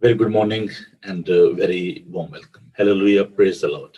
Very good morning and very warm welcome. Hallelujah, praise the Lord.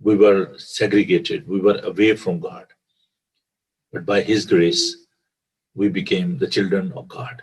We were segregated, we were away from God, but by His grace we became the children of God.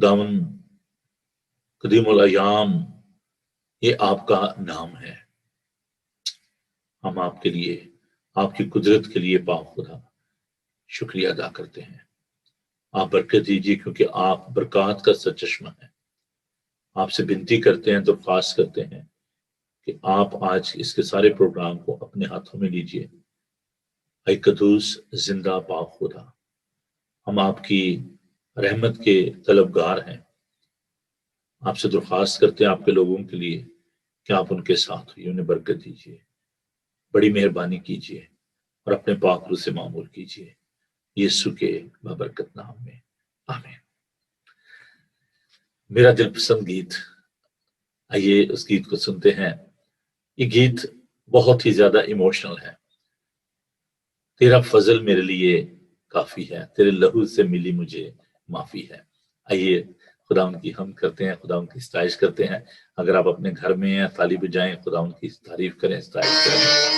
خداون قدیم الایام، یہ آپ کا نام ہے. ہم آپ کے لیے، آپ کی قدرت کے لیے پاک خدا شکریہ ادا کرتے ہیں. آپ برکت دیجیے، کیونکہ آپ برکات کا سرچشمہ ہیں. آپ سے بنتی کرتے ہیں، درخواست کرتے ہیں کہ آپ آج اس کے سارے پروگرام کو اپنے ہاتھوں میں لیجیے. اے قدوس زندہ پاک خدا، ہم آپ کی رحمت کے طلبگار ہیں. آپ سے درخواست کرتے ہیں آپ کے لوگوں کے لیے کہ آپ ان کے ساتھ ہوئیے، انہیں برکت دیجیے، بڑی مہربانی کیجیے اور اپنے پاک روح سے معمول کیجیے، یسوع کے بابرکت نام میں، آمین. میرا دل پسند گیت، آئیے اس گیت کو سنتے ہیں. یہ گیت بہت ہی زیادہ ایموشنل ہے. تیرا فضل میرے لیے کافی ہے، تیرے لہو سے ملی مجھے معافی ہے. آئیے خدا ان کی ہم کرتے ہیں، خدا ان کی ستائش کرتے ہیں. اگر آپ اپنے گھر میں ہیں، تالی بجائیں، خدا ان کی تعریف کریں، ستائش کریں.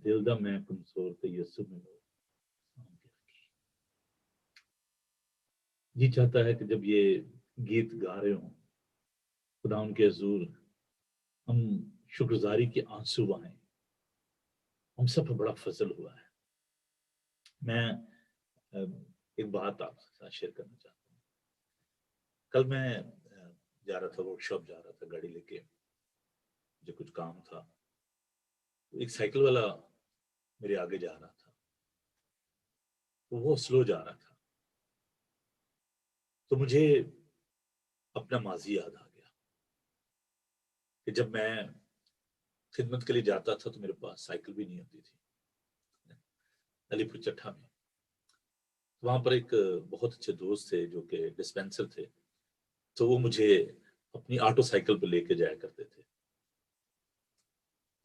دل دا میں کمزور تے یسوع میں جی چاہتا ہے کہ جب یہ گیت گا رہے ہوں، خدا ان کے حضور ہم شکرگزاری کے آنسو بہائیں. ہم سب پر بڑا فضل ہوا ہے. میں ایک بات آپ کے ساتھ شیئر کرنا چاہتا ہوں. کل میں جا رہا تھا، ورک شاپ جا رہا تھا گاڑی لے کے، جو کچھ کام تھا. ایک سائیکل والا میرے آگے جا رہا تھا، وہ سلو جا رہا تھا. تو مجھے اپنا ماضی یاد آ گیا کہ جب میں خدمت کے لیے جاتا تھا تو میرے پاس سائیکل بھی نہیں ہوتی تھی. علی پور چٹھا میں. وہاں پر ایک بہت اچھے دوست تھے جو کہ ڈسپینسر تھے، تو وہ مجھے اپنی آٹو سائیکل پہ لے کے جایا کرتے تھے.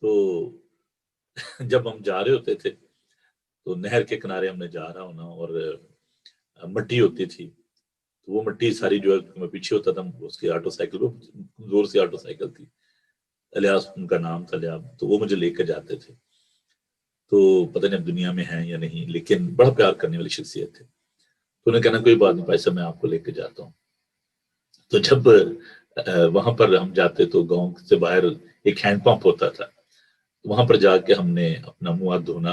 تو جب ہم جا رہے ہوتے تھے تو نہر کے کنارے ہم نے جا رہا ہونا، اور مٹی ہوتی تھی، تو وہ مٹی ساری جو ہے میں پیچھے ہوتا تھا اس کی آٹو سائیکل پہ، زور سے آٹو سائیکل تھی، الیاس ان کا نام تھا لیاب، تو وہ مجھے لے کے جاتے تھے. تو پتہ نہیں اب دنیا میں ہیں یا نہیں، لیکن بڑا پیار کرنے والی شخصیت تھے. تو انہیں کہنا کوئی بات نہیں بھائی صاحب، میں آپ کو لے کے جاتا ہوں. تو جب وہاں پر ہم جاتے تو گاؤں سے باہر ایک ہینڈ پمپ ہوتا تھا، وہاں پر جا کے ہم نے اپنا منہ ہاتھ دھونا.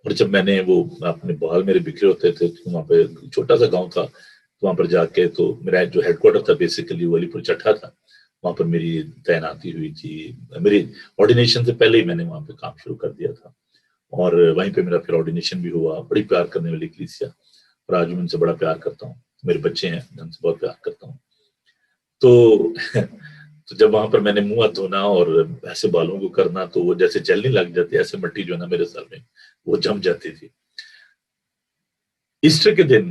اور جب میں نے وہ اپنے بال میرے بکھرے ہوتے تھے، وہاں پہ چھوٹا سا گاؤں تھا، تو وہاں پر جا کے تو میرا جو ہیڈ کوارٹر تھا بیسیکلی وہ علی پور چٹھا تھا، وہاں پر میری تعیناتی ہوئی تھی. میری آرڈینیشن سے پہلے ہی میں نے وہاں پہ کام شروع کر دیا تھا، اور وہیں پہ میرا پھر آرڈینیشن بھی ہوا. بڑی پیار کرنے والی کلیسیا، اور آج میں ان سے بڑا پیار کرتا ہوں. میرے بچے ہیں، میں ان سے بہت پیار کرتا ہوں. تو تو جب وہاں پر میں نے منہ ہاتھ دھونا اور ایسے بالوں کو کرنا، تو وہ جیسے جلنے لگ جاتی، ایسے مٹی جو ہے نا میرے سر میں وہ جم جاتی تھی. ایسٹر کے دن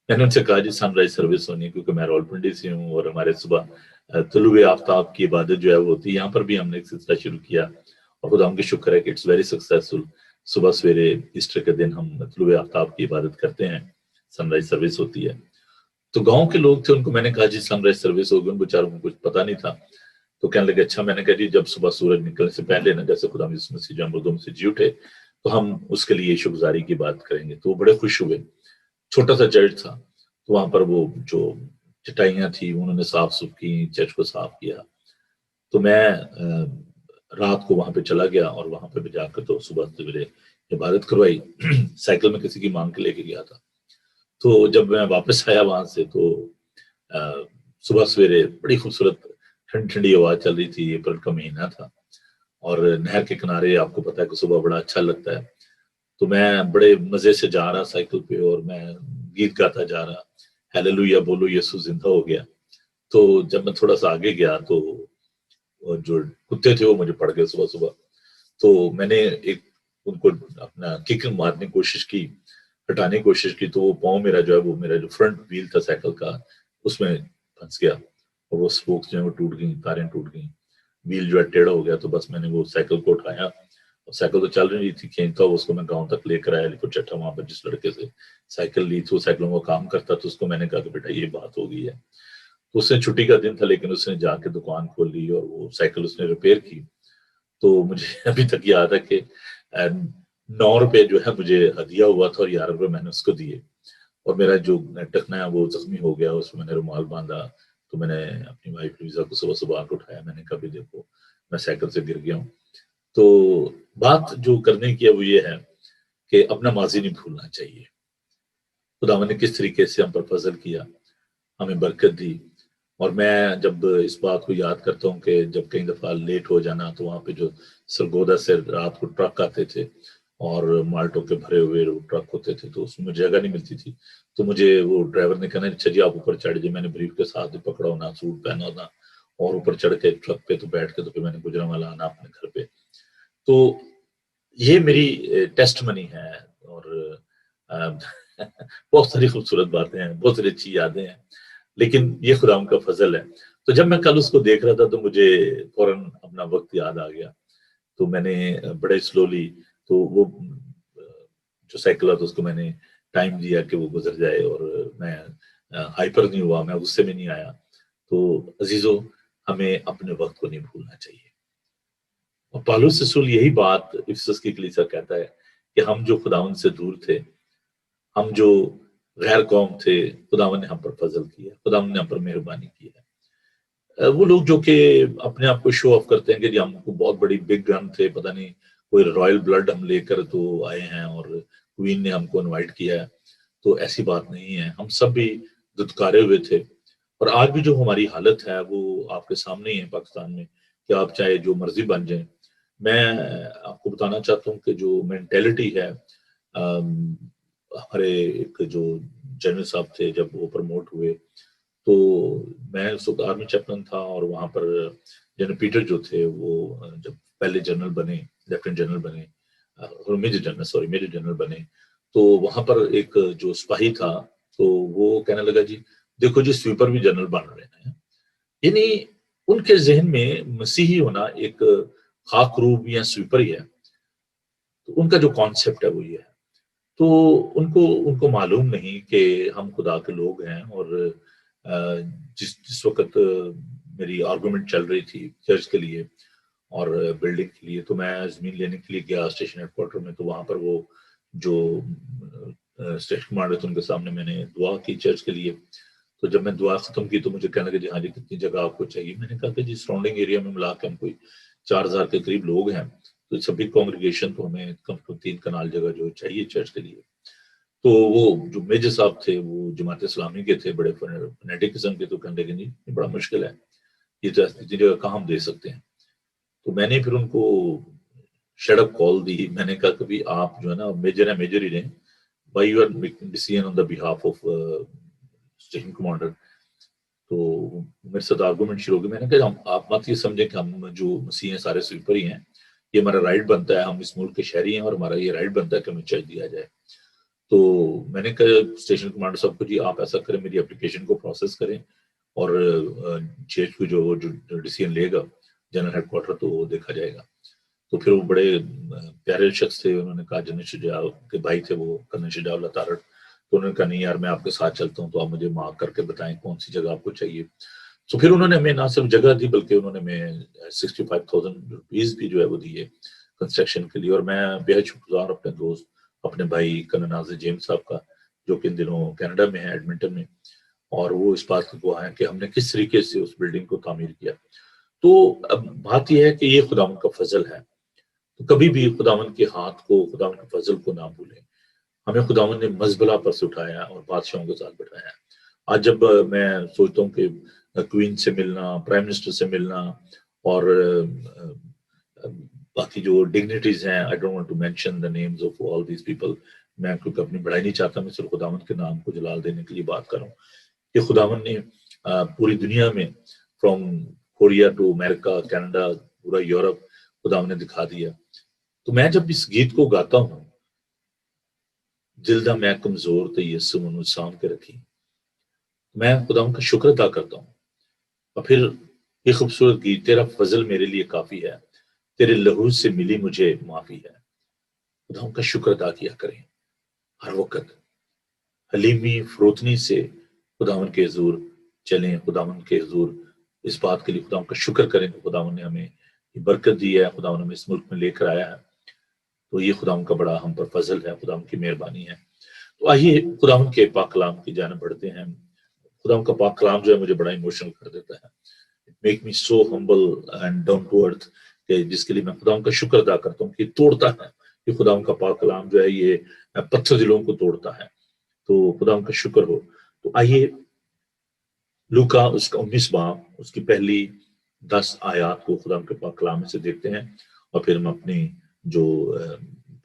میں نے ان سے کہا جی سن رائز سروس ہونی ہے، کیونکہ میں راولپنڈی سے ہوں، اور ہمارے صبح طلوع آفتاب کی عبادت جو ہے وہ ہوتی ہے. یہاں پر بھی ہم نے ایک سلسلہ شروع کیا، اور خدا ہم کی شکر ہے کہ اٹس ویری سکسیسفل. صبح سویرے ایسٹر کے دن ہم طلوع آفتاب کی عبادت کرتے ہیں، سن رائز سروس ہوتی ہے. تو گاؤں کے لوگ تھے، ان کو میں نے کہا جی سن رائز سروس ہوگی، ان بیچاروں کو کچھ پتا نہیں تھا. تو کہنے لگے اچھا. میں نے کہا جی جب صبح سورج نکلنے سے پہلے نا، جیسے خدا یسوع مسیح جو ہم مردوں میں سے جی اٹھے، تو ہم اس کے لیے شکر گزاری کی بات کریں گے. تو وہ بڑے خوش ہوئے. چھوٹا سا چرچ تھا، تو وہاں پر وہ جو چٹائیاں تھیں انہوں نے صاف ستھری کی، چرچ کو صاف کیا. تو میں رات کو وہاں پہ چلا گیا، اور وہاں پہ جا کر تو صبح سویرے عبادت کروائی. سائیکل میں کسی کی مانگ کے لے کے گیا تھا. تو جب میں واپس آیا وہاں سے، تو صبح سویرے بڑی خوبصورت ٹھنڈی ٹھنڈی ہوا چل رہی تھی. اپریل کا مہینہ تھا، اور نہر کے کنارے آپ کو پتا ہے کہ صبح بڑا اچھا لگتا ہے. تو میں بڑے مزے سے جا رہا سائیکل پہ، اور میں گیت گاتا جا رہا، ہیلیلویا بولو یسوع زندہ ہو گیا. تو جب میں تھوڑا سا آگے گیا تو جو کتے تھے وہ مجھے پڑ گئے صبح صبح. تو میں نے ایک ان کو اپنا کک مارنے کی کوشش کی، ہٹانے کی کوشش کی، تو وہ پاؤں میرا جو ہے وہ میرا جو فرنٹ ویل تھا سائیکل کا اس میں پھنس گیا، اور وہ اسپوکس جو ہے وہ ٹوٹ گئیں، تاریں ٹوٹ گئیں، ویل جو ہے ٹیڑھا ہو گیا. تو بس میں نے وہ سائیکل کو اٹھایا، اور سائیکل تو چل رہی تھی، کھینچتا اس کو میں گاؤں تک لے کر آیا علی پور چٹھا. وہاں پر جس لڑکے سے سائیکل لی تھی وہ سائیکلوں کا کام کرتا، تو اس کو میں نے کہا کہ بیٹا یہ بات ہو گئی ہے. تو اس نے چھٹی کا دن تھا، لیکن اس نے جا کے دکان کھول لی، اور وہ سائیکل اس نے ریپیئر کی. تو مجھے ابھی تک یاد ہے کہ 9 روپے جو ہے مجھے ہدیہ ہوا تھا، اور 11 روپے میں نے اس کو دیے. اور میرا جو ٹخنا ہے وہ زخمی ہو گیا، اس میں نے رومال باندھا. تو میں نے اپنی وائف لیزا کو صبح صبح کو اٹھایا. میں نے کہا بھی دیکھو میں سائیکل سے گر گیا ہوں. تو بات جو کرنے کی ہے وہ یہ ہے کہ اپنا ماضی نہیں بھولنا چاہیے. خداوند نے کس طریقے سے ہم پر فضل کیا، ہمیں برکت دی. اور میں جب اس بات کو یاد کرتا ہوں کہ جب کئی دفعہ لیٹ ہو جانا، تو وہاں پہ جو سرگودا سے رات کو ٹرک آتے تھے، اور مالٹوں کے بھرے ہوئے ٹرک ہوتے تھے، تو اس میں جگہ نہیں ملتی تھی. تو مجھے وہ ڈرائیور نے کہنا اچھا جی آپ اوپر چڑھ جائے. میں نے بریف کے ساتھ پکڑا ہونا، سوٹ پہنا ہونا، اور اوپر چڑھ کے ٹرک پہ تو بیٹھ کے تو پھر میں نے گجرانوالہ آنا اپنے گھر پہ. تو یہ میری ٹیسٹ منی ہے، اور بہت ساری خوبصورت باتیں ہیں، بہت ساری اچھی یادیں ہیں، لیکن یہ خدا ان کا فضل ہے. تو جب میں کل اس کو دیکھ رہا تھا تو مجھے فوراً اپنا وقت یاد آ گیا. تو میں نے بڑے سلولی تو وہ جو سائیکل تھا اس کو میں نے ٹائم دیا کہ وہ گزر جائے، اور میں ہائپر نہیں ہوا، میں غصے میں نہیں آیا. تو عزیزو ہمیں اپنے وقت کو نہیں بھولنا چاہیے. اور پالوس رسول یہی بات افسس کی کلیسا کہتا ہے کہ ہم جو خداوند سے دور تھے، ہم جو غیر قوم تھے، خداوند نے ہم پر فضل کیا، خداوند نے ہم پر مہربانی کی ہے. وہ لوگ جو کہ اپنے آپ کو شو آف کرتے ہیں کہ جی ہم کو بہت بڑی بگ گن تھے، پتہ نہیں کوئی رائل بلڈ ہم لے کر تو آئے ہیں، اور کوئین نے ہم کو انوائٹ کیا ہے. تو ایسی بات نہیں ہے. ہم سب بھی دتکارے ہوئے تھے، اور آج بھی جو ہماری حالت ہے وہ آپ کے سامنے ہی ہے پاکستان میں، کہ آپ چاہے جو مرضی بن جائیں. میں آپ کو بتانا چاہتا ہوں کہ جو مینٹیلٹی ہے، ہمارے ایک جو جنرل صاحب تھے جب وہ پروموٹ ہوئے، تو میں اس وقت آرمی چیپلن تھا، اور وہاں پر جنرل پیٹر جو تھے وہ جب پہلے جنرل بنے، لیفٹیننٹ جنرل بنے، میجر جنرل بنے. تو وہاں پر ایک جو سپاہی تھا تو وہ کہنے لگا جی دیکھو جی سویپر بھی جنرل بن رہے ہیں. یعنی ان کے ذہن میں مسیحی ہونا ایک خاک روب یا سویپر ہی ہے. تو ان کا جو کانسیپٹ ہے وہ یہ ہے. تو ان کو معلوم نہیں کہ ہم خدا کے لوگ ہیں. اور جس وقت میری آرگومنٹ چل رہی تھی چرچ کے لیے اور بلڈنگ کے لیے تو میں زمین لینے کے لیے گیا اسٹیشن ہیڈ کوارٹر میں. تو وہاں پر وہ جو اسٹیشن کمانڈر تھے ان کے سامنے میں نے دعا کی چرچ کے لیے. تو جب میں دعا ختم کی تو مجھے کہنے لگے جی ہاں جی کتنی جگہ آپ کو چاہیے. میں نے کہا کہ جی سراؤنڈنگ ایریا میں ملا کے ہم کوئی 4000 کے قریب لوگ ہیں. تو سبھی کانگریگیشن تو ہمیں کم سے کم 3 کنال جگہ جو چاہیے چرچ کے لیے. تو وہ جو میجر صاحب تھے وہ جماعت اسلامی کے تھے, بڑے فنیٹک قسم کے. تو کہنے لگے جی یہ بڑا مشکل ہے, یہ تو اتنی جگہ کہاں ہم دے سکتے ہیں. تو میں نے پھر ان کو شٹ اپ کال دی. میں نے کہا کہ بھی آپ جو ہے نا میجر ہیں میجر ہی رہیں, by you are making decision on the behalf of station commander. تو میرے ساتھ آرگومنٹ شروع ہو گئی. میں نے کہا آپ مت یہ سمجھیں کہ ہم جو مسیح ہیں سارے سویپر ہی ہیں, یہ ہمارا رائٹ بنتا ہے, ہم اس ملک کے شہری ہیں اور ہمارا یہ رائٹ بنتا ہے کہ ہمیں چرچ دیا جائے. تو میں نے کہا اسٹیشن کمانڈر صاحب کو جی آپ ایسا کریں میری اپلیکیشن کو پروسیس کریں اور چرچ کو جو ڈیسیژن لے گا جنرل ہیڈ کوارٹر تو وہ دیکھا جائے گا. تو پھر وہ بڑے پیارے شخص تھے, انہوں نے کہا جنرل شجاع کے بھائی تھے وہ کرنل شجاع اللہ تارڑ. تو انہوں نے کہا نہیں یار میں آپ کے ساتھ چلتا ہوں, تو آپ مجھے مارک کر کے بتائیں کون سی جگہ آپ کو چاہیے. تو پھر انہوں نے ہمیں نہ صرف جگہ دی بلکہ انہوں نے ہمیں 65,000 روپیز بھی جو ہے وہ دیے کنسٹرکشن کے لیے. اور میں بے حد شکر گزار اپنے دوست اپنے بھائی کرنل ناظر جیمز صاحب کا جو کہ ان دنوں کینیڈا میں ہے ایڈمنٹن میں, اور وہ اس بات کو گواہ ہیں کہ ہم نے کس طریقے سے اس بلڈنگ کو تعمیر کیا. تو اب بات یہ ہے کہ یہ خداوند کا فضل ہے. تو کبھی بھی خداوند کے ہاتھ کو خداوند کے فضل کو نہ بھولیں. ہمیں خداوند نے مزبلہ پر سے اٹھایا اور بادشاہوں کے ساتھ بٹھایا. آج جب میں سوچتا ہوں کہ کوئین سے ملنا, پرائم منسٹر سے ملنا اور باقی جو ڈگنیٹیز ہیں, I don't want to mention the names of all these people, میں کیونکہ اپنی بڑائی نہیں چاہتا, میں صرف خداوند کے نام کو جلال دینے کے لیے بات کر رہا ہوں کہ خداوند نے پوری دنیا میں from Korea to America, Canada, پورا یورپ خداوند نے دکھا دیا. تو میں جب اس گیت کو گاتا ہوں دل دا میں کمزور تے یسو منو سام کے رکھی, میں خداوند کا شکر ادا کرتا ہوں. اور پھر یہ خوبصورت گیت تیرا فضل میرے لیے کافی ہے, تیرے لہو سے ملی مجھے معافی ہے. خداوند کا شکر ادا کیا کریں ہر وقت, حلیمی فروتنی سے خداوند کے حضور چلیں, خداوند کے حضور اس بات کے لیے خداوند کا شکر کریں کہ خداوند نے ہمیں یہ برکت دی ہے, خداوند ہمیں اس ملک میں لے کر آیا ہے. تو یہ خداوند کا بڑا ہم پر فضل ہے, خداوند کی مہربانی ہے. تو آئیے خداوند کے پاک کلام کی جانب بڑھتے ہیں. خداوند کا پاک کلام جو ہے مجھے بڑا ایموشنل کر دیتا ہے, make me so humble and down to earth, کہ جس کے لیے میں خداوند کا شکر ادا کرتا ہوں کہ توڑتا ہے. یہ خداوند کا پاک کلام جو ہے یہ پتھر دلوں کو توڑتا ہے. تو خداوند کا شکر ہو. تو آئیے لوکا اس کا 19 باب اس کی پہلی 10 آیات کو خداوند کے پاک کلام میں سے دیکھتے ہیں, اور پھر ہم اپنی جو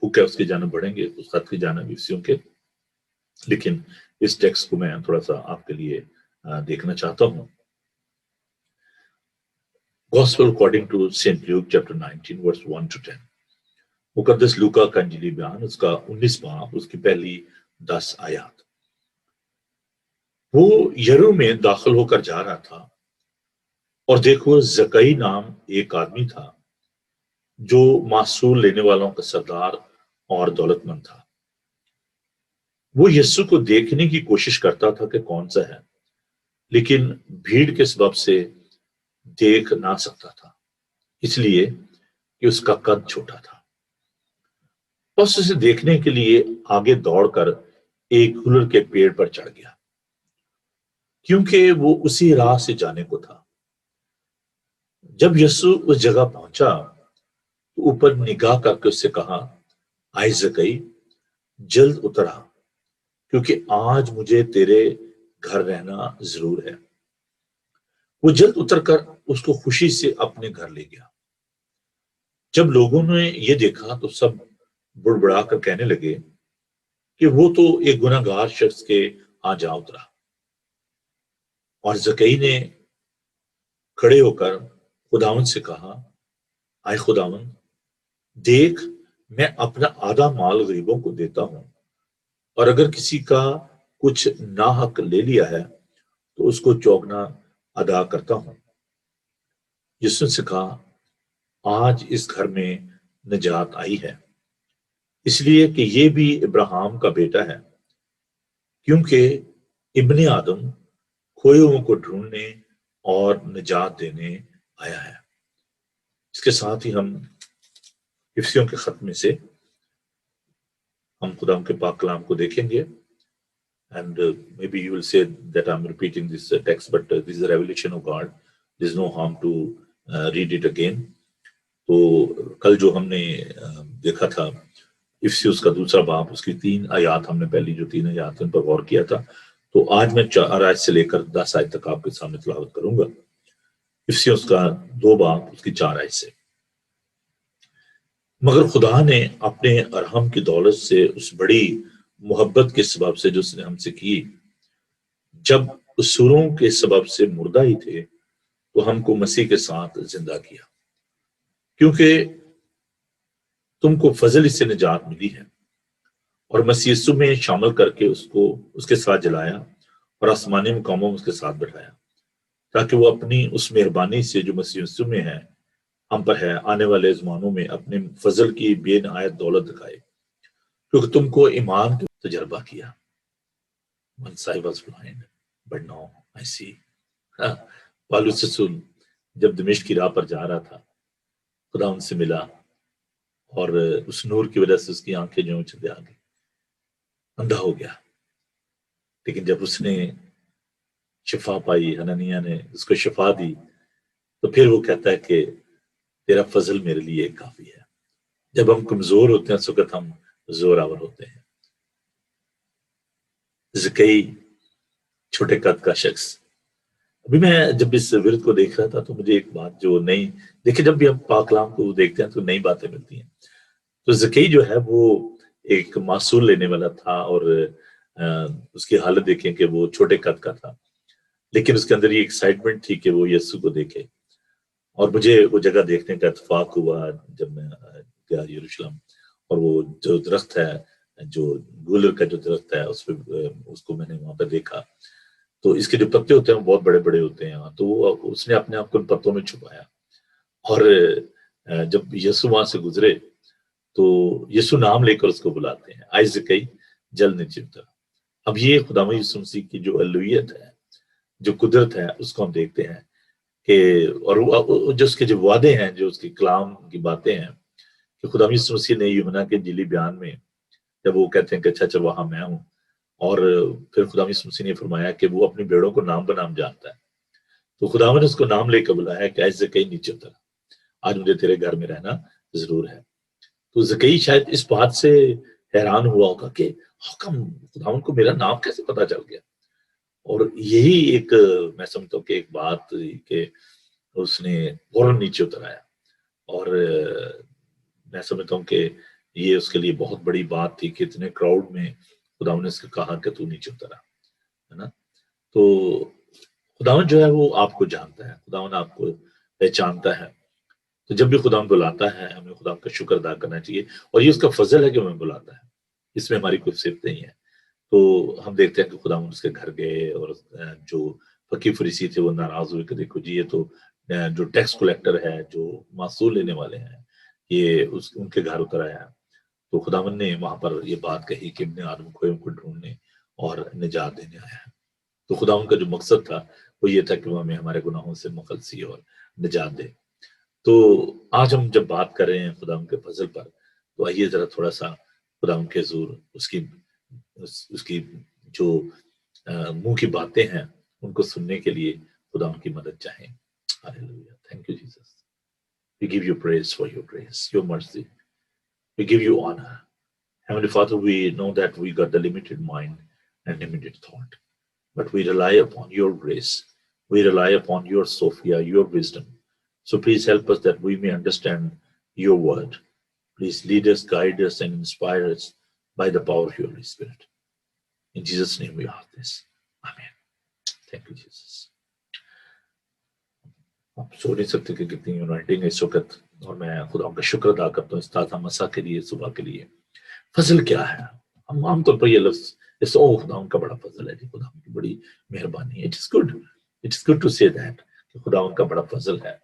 بک ہے اس کی جانب بڑھیں گے, اس خط کی جانب عیسیوں کے. لیکن اس ٹیکسٹ کو میں تھوڑا سا آپ کے لیے دیکھنا چاہتا ہوں. Gospel according to St. Luke chapter 19 verse 1 to 10. مقدس لوکا کا انجیلی بیان اس کا 19 باب اس کی پہلی 10 آیات. وہ یرو میں داخل ہو کر جا رہا تھا, اور دیکھو زکئی نام ایک آدمی تھا جو محصول لینے والوں کا سردار اور دولت مند تھا. وہ یسوع کو دیکھنے کی کوشش کرتا تھا کہ کون سا ہے, لیکن بھیڑ کے سبب سے دیکھ نہ سکتا تھا, اس لیے کہ اس کا قد چھوٹا تھا. بس اسے دیکھنے کے لیے آگے دوڑ کر ایک گلر کے پیڑ پر چڑھ گیا, کیونکہ وہ اسی راہ سے جانے کو تھا. جب یسوع اس جگہ پہنچا تو اوپر نگاہ کر کے اس سے کہا, آئے زکئی جلد اترا, کیونکہ آج مجھے تیرے گھر رہنا ضرور ہے. وہ جلد اتر کر اس کو خوشی سے اپنے گھر لے گیا. جب لوگوں نے یہ دیکھا تو سب بڑبڑا کر کہنے لگے کہ وہ تو ایک گناہ گار شخص کے ہاں جا اترا. اور زکئی نے کھڑے ہو کر خداوند سے کہا, آئے خداوند دیکھ میں اپنا آدھا مال غریبوں کو دیتا ہوں، اور اگر کسی کا کچھ ناحق لے لیا ہے تو اس کو چوگنا ادا کرتا ہوں۔ یسوع سے کہا، آج اس گھر میں نجات آئی ہے، اس لیے کہ یہ بھی ابراہیم کا بیٹا ہے، کیونکہ ابن آدم کھوئے ہوئوں کو ڈھونڈنے اور نجات دینے آیا ہے۔ اس کے ساتھ ہی ہم افسیوں کے خط میں سے ہم خدا کے پاک کلام کو دیکھیں گے. And maybe you will say that I'm repeating this text, but this is a revelation of God. There's no harm to read it again. تو کل جو ہم نے دیکھا تھا افسیوس کا دوسرا باب، اس کی 3 آیات، ہم نے پہلی جو 3 آیات ان پر غور کیا تھا. تو آج میں 4 آیت سے لے کر 10 آیت تک آپ کے سامنے تلاوت کروں گا. افسیوس کا 2 باب اس کی 4 آیت سے. مگر خدا نے اپنے ارحم کی دولت سے اس بڑی محبت کے سبب سے جو اس نے ہم سے کی، جب قصوروں کے سبب سے مردہ ہی تھے تو ہم کو مسیح کے ساتھ زندہ کیا، کیونکہ تم کو فضل اس سے نجات ملی ہے، اور مسیح یسوع میں شامل کر کے اس کے ساتھ جلایا اور آسمانی مقاموں میں اس کے ساتھ بٹھایا، تاکہ وہ اپنی اس مہربانی سے جو مسیح یسوع میں ہے ہم پر ہے آنے والے زمانوں میں اپنے فضل کی بے نہایت دولت دکھائے، کیونکہ تم کو ایمان کا تجربہ کیا. Once I was blind, but now I see. پالوس رسول جب دمشق کی راہ پر جا رہا تھا، خدا ان سے ملا اور اس نور کی وجہ سے اس کی آنکھیں جو چلے آ گئی، اندھا ہو گیا. لیکن جب اس نے شفا پائی، حنانیہ نے اس کو شفا دی، تو پھر وہ کہتا ہے کہ تیرا فضل میرے لیے کافی ہے. جب ہم کمزور ہوتے ہیں اس وقت ہم زور آور ہوتے ہیں. زکئی چھوٹے قد کا شخص. ابھی میں جب اس ورد کو دیکھ رہا تھا تو مجھے ایک بات جو نئی دیکھیں، جب بھی ہم پاک کلام کو دیکھتے ہیں تو نئی باتیں ملتی ہیں. تو زکئی جو ہے وہ ایک معصول لینے والا تھا، اور اس کی حالت دیکھیں کہ وہ چھوٹے قد کا تھا، لیکن اس کے اندر یہ ایکسائٹمنٹ تھی کہ وہ یسوع کو دیکھے. اور مجھے وہ جگہ دیکھنے کا اتفاق ہوا جب میں گیا یروشلم، اور وہ جو درخت ہے، جو گولر کا جو درخت ہے، اس کو میں نے وہاں پہ دیکھا. تو اس کے جو پتے ہوتے ہیں وہ بہت بڑے بڑے ہوتے ہیں، تو اس نے اپنے آپ کو ان پتوں میں چھپایا. اور جب یسوع وہاں سے گزرے تو یسوع نام لے کر اس کو بلاتے ہیں، آئے زکئی جل نیچے اتر. اب یہ خداوند یسوع مسیح کی جو الوہیت ہے، جو قدرت ہے، اس کو ہم دیکھتے ہیں کہ اور جو اس کے جو وعدے ہیں، جو اس کے کلام کی باتیں ہیں، کہ خداوند یسوع مسیح نے یوحنا کے انجیلی بیان میں جب وہ کہتے ہیں کہ اچھا وہاں میں ہوں، اور پھر خداوند یسوع مسیح نے فرمایا کہ وہ اپنی بھیڑوں کو نام بنام جانتا ہے. تو خداوند نے اس کو نام لے کر بلایا کہ ایسے کہیں نیچے اتر، آج مجھے تیرے گھر میں رہنا ضرور ہے. تو زکئی شاید اس بات سے حیران ہوا ہوگا کہ حکم خداوند کو میرا نام کیسے پتا چل گیا. اور یہی ایک میں سمجھتا ہوں کہ ایک بات کہ اس نے فوراً نیچے اتر آیا، اور میں سمجھتا ہوں کہ یہ اس کے لیے بہت بڑی بات تھی کہ اتنے کراؤڈ میں خداوند نے اس کو کہا کہ تو نیچے اترا، ہے نا. تو خداوند جو ہے وہ آپ کو جانتا ہے، خداوند آپ کو پہچانتا ہے. تو جب بھی خداوند بلاتا ہے ہمیں خداوند کا شکر ادا کرنا چاہیے، اور یہ اس کا فضل ہے کہ ہمیں بلاتا ہے، اس میں ہماری کوئی صفت نہیں ہے. تو ہم دیکھتے ہیں کہ خداوند اس کے گھر گئے، اور جو فقیر فریسی تھے وہ ناراض ہوئے کہ دیکھو جی یہ تو جو ٹیکس کلیکٹر ہے، جو معصول لینے والے ہیں، یہ ان کے گھر اتر آیا. تو خداوند نے وہاں پر یہ بات کہی کہ ابن آدم کھوئے کو ڈھونڈنے اور نجات دینے آیا ہے. تو خداوند کا جو مقصد تھا وہ یہ تھا کہ وہ ہمیں ہمارے گناہوں سے مخلصی اور نجات دے. تو آج ہم جب بات کر رہے ہیں خداوند کے فضل پر، تو آئیے ذرا تھوڑا سا خداوند کے حضور اس کی جو منہ کی باتیں ہیں ان کو سننے کے لیے خداوند کی مدد چاہیں. Hallelujah. Thank you Jesus. We give you praise for your grace, your mercy. We give you honor. Heavenly Father, we know that we got the limited mind and limited thought, but we rely upon your grace. We rely upon your Sophia, your wisdom. So please help us that we may understand your word. Please lead us, guide us, and inspire us by the power of your Holy Spirit. In Jesus' name we ask this. Amen. Thank you, Jesus. آپ سو نہیں سکتے کہ کتنی uniting ہے اس وقت اور میں خدا کا شکر ادا کرتا ہوں اس تازہ مسا کے لیے، صبح کے لیے۔ فضل کیا ہے؟ ہم عام طور پر یہ لفظ خدا ان کا بڑا فضل ہے جی، خدا ان کی بڑی مہربانی ہے۔ اٹ از گڈ ٹو سے دیٹ کہ خدا ان کا بڑا فضل ہے۔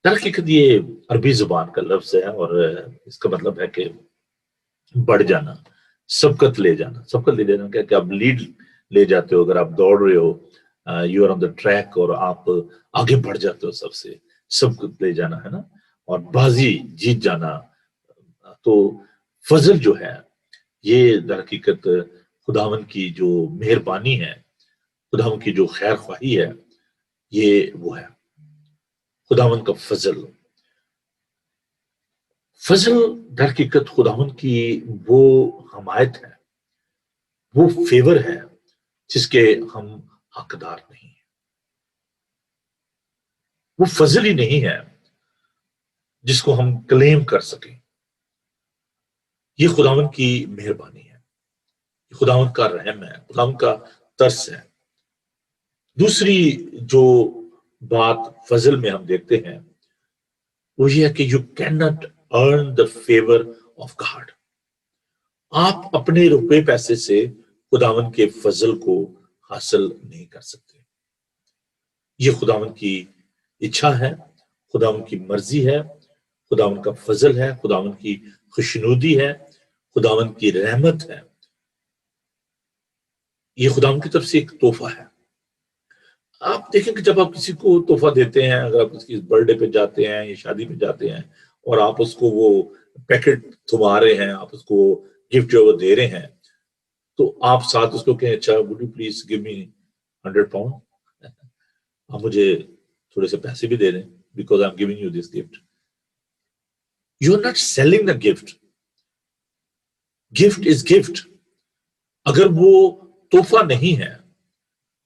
در حقیقت یہ عربی زبان کا لفظ ہے، اور اس کا مطلب ہے کہ بڑھ جانا، سبقت لے جانا۔ سبقت لے جانا کیا کہ آپ لیڈ لے جاتے ہو، اگر آپ دوڑ رہے ہو، you are on the track, اور آپ آگے بڑھ جاتے ہو سب سے، سبقت لے جانا ہے نا، اور بازی جیت جانا۔ تو فضل جو ہے یہ در حقیقت خداوند کی جو مہربانی ہے، خداوند کی جو خیر خواہی ہے، یہ وہ ہے خداوند کا فضل۔ فضل در حقیقت خداوند کی وہ حمایت ہے، وہ فیور ہے جس کے ہم حقدار نہیں ہیں۔ وہ فضل ہی نہیں ہے جس کو ہم کلیم کر سکیں۔ یہ خداوند کی مہربانی ہے، خداوند کا رحم ہے، خداوند کا ترس ہے۔ دوسری جو بات فضل میں ہم دیکھتے ہیں وہ یہ ہے کہ you can not earn the favour of God. آپ اپنے روپے پیسے سے خداوند کے فضل کو حاصل نہیں کر سکتے۔ یہ خداوند کی اچھا ہے، خداوند کی مرضی ہے، خداوند کا فضل ہے، خداوند کی خوشنودی ہے، خداوند کی رحمت ہے۔ یہ خداوند کی طرف سے ایک تحفہ ہے۔ آپ دیکھیں کہ جب آپ کسی کو تحفہ دیتے ہیں، اگر آپ کسی برتھ ڈے پہ جاتے ہیں یا شادی پہ جاتے ہیں اور آپ اس کو وہ پیکٹ تھما رہے ہیں، آپ اس کو گفٹ جو وہ دے رہے ہیں، تو آپ ساتھ اس کو کہیں اچھا would you please give me 100 pound, آپ مجھے تھوڑے سے پیسے بھی دے دیں because I am giving you this gift. You are not selling the gift, gift is gift. اگر وہ تحفہ نہیں ہے،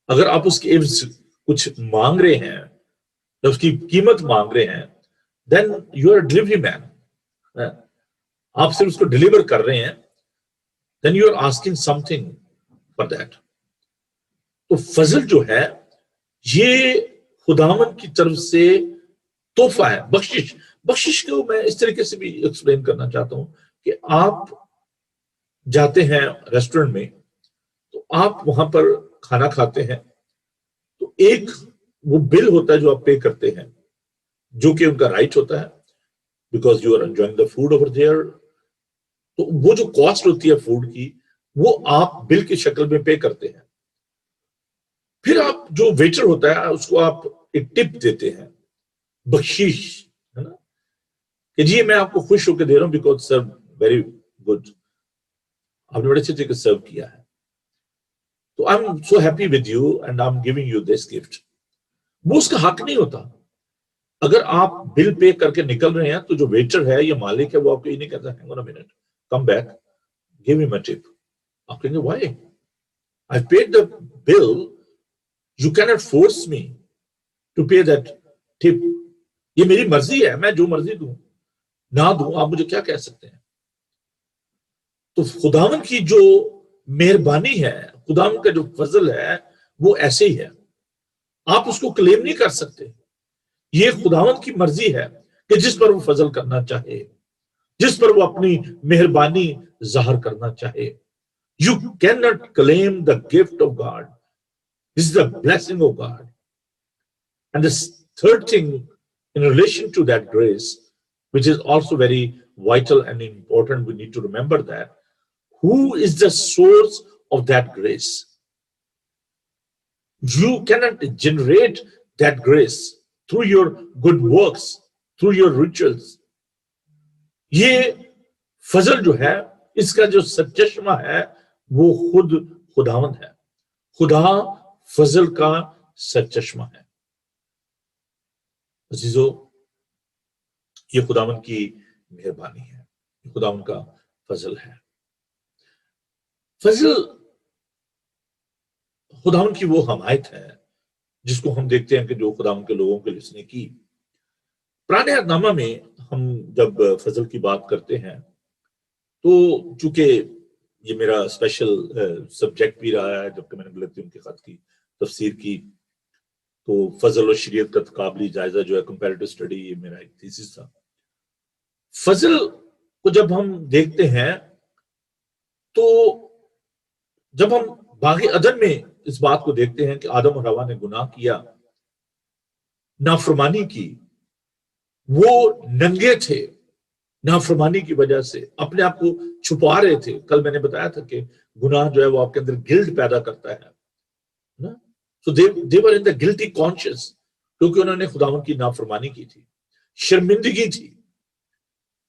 اگر آپ اس کے عوض کچھ مانگ رہے ہیں یا اس کی قیمت مانگ رہے ہیں، then you are delivery man, آپ صرف اس کو ڈلیور کر رہے ہیں، then you are asking something for that. تو فضل جو ہے یہ خداوند کی طرف سے تحفہ ہے، بخشش۔ بخشش کو میں اس طریقے سے بھی ایکسپلین کرنا چاہتا ہوں کہ آپ جاتے ہیں ریسٹورنٹ میں، تو آپ وہاں پر کھانا کھاتے ہیں، تو ایک وہ بل ہوتا ہے جو آپ پے کرتے ہیں، جو کہ ان کا رائٹ ہوتا ہے because you are enjoying the food over there. تو وہ جو کاسٹ ہوتی ہے فوڈ کی، وہ آپ بل کی شکل میں پے کرتے ہیں۔ پھر آپ جو ویٹر ہوتا ہے اس کو آپ ایک ٹپ دیتے ہیں، بخشش ہے نا، کہ جی میں آپ کو خوش ہو کے دے رہا ہوں بیکاز سر ویری گڈ، آپ نے بڑے اچھے طریقے سے سرو کیا ہے، تو I am so happy with you and I am giving you this gift. وہ اس کا حق نہیں ہوتا۔ اگر آپ بل پے کر کے نکل رہے ہیں تو جو ویٹر ہے یا مالک ہے وہ آپ کو یہ نہیں کہتا hang on a minute, come back, give me my tip. آپ کہیں گے why? I paid the bill, you can not force me to pay that tip. یہ میری مرضی ہے، میں جو مرضی دوں نہ دوں، آپ مجھے کیا کہہ سکتے ہیں؟ تو خداوند کی جو مہربانی ہے، خداوند کا جو فضل ہے، وہ ایسے ہی ہے، آپ اس کو کلیم نہیں کر سکتے۔ یہ خداوند کی مرضی ہے کہ جس پر وہ فضل کرنا چاہے، جس پر وہ اپنی مہربانی ظاہر کرنا چاہے۔ You cannot claim the gift of God. This is the blessing of God. And the third thing in relation to that grace, which is also very vital and important, we need to remember that who is the source of that grace? You cannot generate that grace through your good works, through your rituals. یہ فضل جو ہے، اس کا جو سرچشمہ ہے وہ خود خداوند ہے۔ خدا فضل کا سرچشمہ ہے۔ عزیزو، یہ خداوند کی مہربانی ہے، یہ خداوند کا فضل ہے۔ فضل خداوند کی وہ حمایت ہے جس کو ہم دیکھتے ہیں کہ جو خداوند کے لوگوں کے لیے اس نے کی۔ پرانے عہد نامہ میں ہم جب فضل کی بات کرتے ہیں تو چونکہ یہ میرا اسپیشل سبجیکٹ بھی رہا ہے، جبکہ میں نے غلطیوں کے خط کی تفسیر کی، تو فضل و شریعت کا تقابلی جائزہ جو ہے کمپیریٹو اسٹڈی، یہ میرا ایک تھیسس تھا۔ فضل کو جب ہم دیکھتے ہیں تو جب ہم باغ عدن میں اس بات کو دیکھتے ہیں کہ آدم اور حوا نے گناہ کیا، نافرمانی کی، وہ ننگے تھے، نافرمانی کی وجہ سے اپنے آپ کو چھپا رہے تھے. کل میں نے بتایا تھا کہ گناہ جو ہے وہ آپ کے اندر گلٹ پیدا کرتا ہے نا. So they were in the guilty conscious، کیونکہ انہوں نے خداوند کی نافرمانی کی تھی، شرمندگی تھی،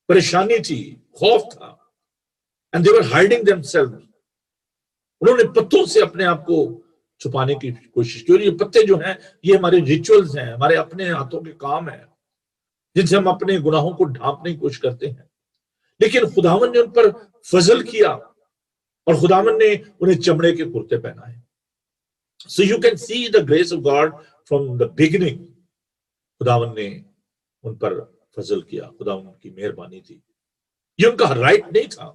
پریشانی تھی، خوف تھا. and they were hiding themselves، انہوں نے پتوں سے اپنے آپ کو چھپانے کی کوشش کی. اور یہ پتے جو ہیں یہ ہمارے ریچولز ہیں، ہمارے اپنے ہاتھوں کے کام ہیں جن سے ہم اپنے گناہوں کو ڈھانپنے کی کوشش کرتے ہیں. لیکن خداوند نے ان پر فضل کیا اور خداوند نے انہیں چمڑے کے کرتے پہنائے. So you can see the grace of God from the beginning. خداوند نے ان پر فضل کیا، خداوند کی مہربانی تھی. یہ ان کا رائٹ نہیں تھا،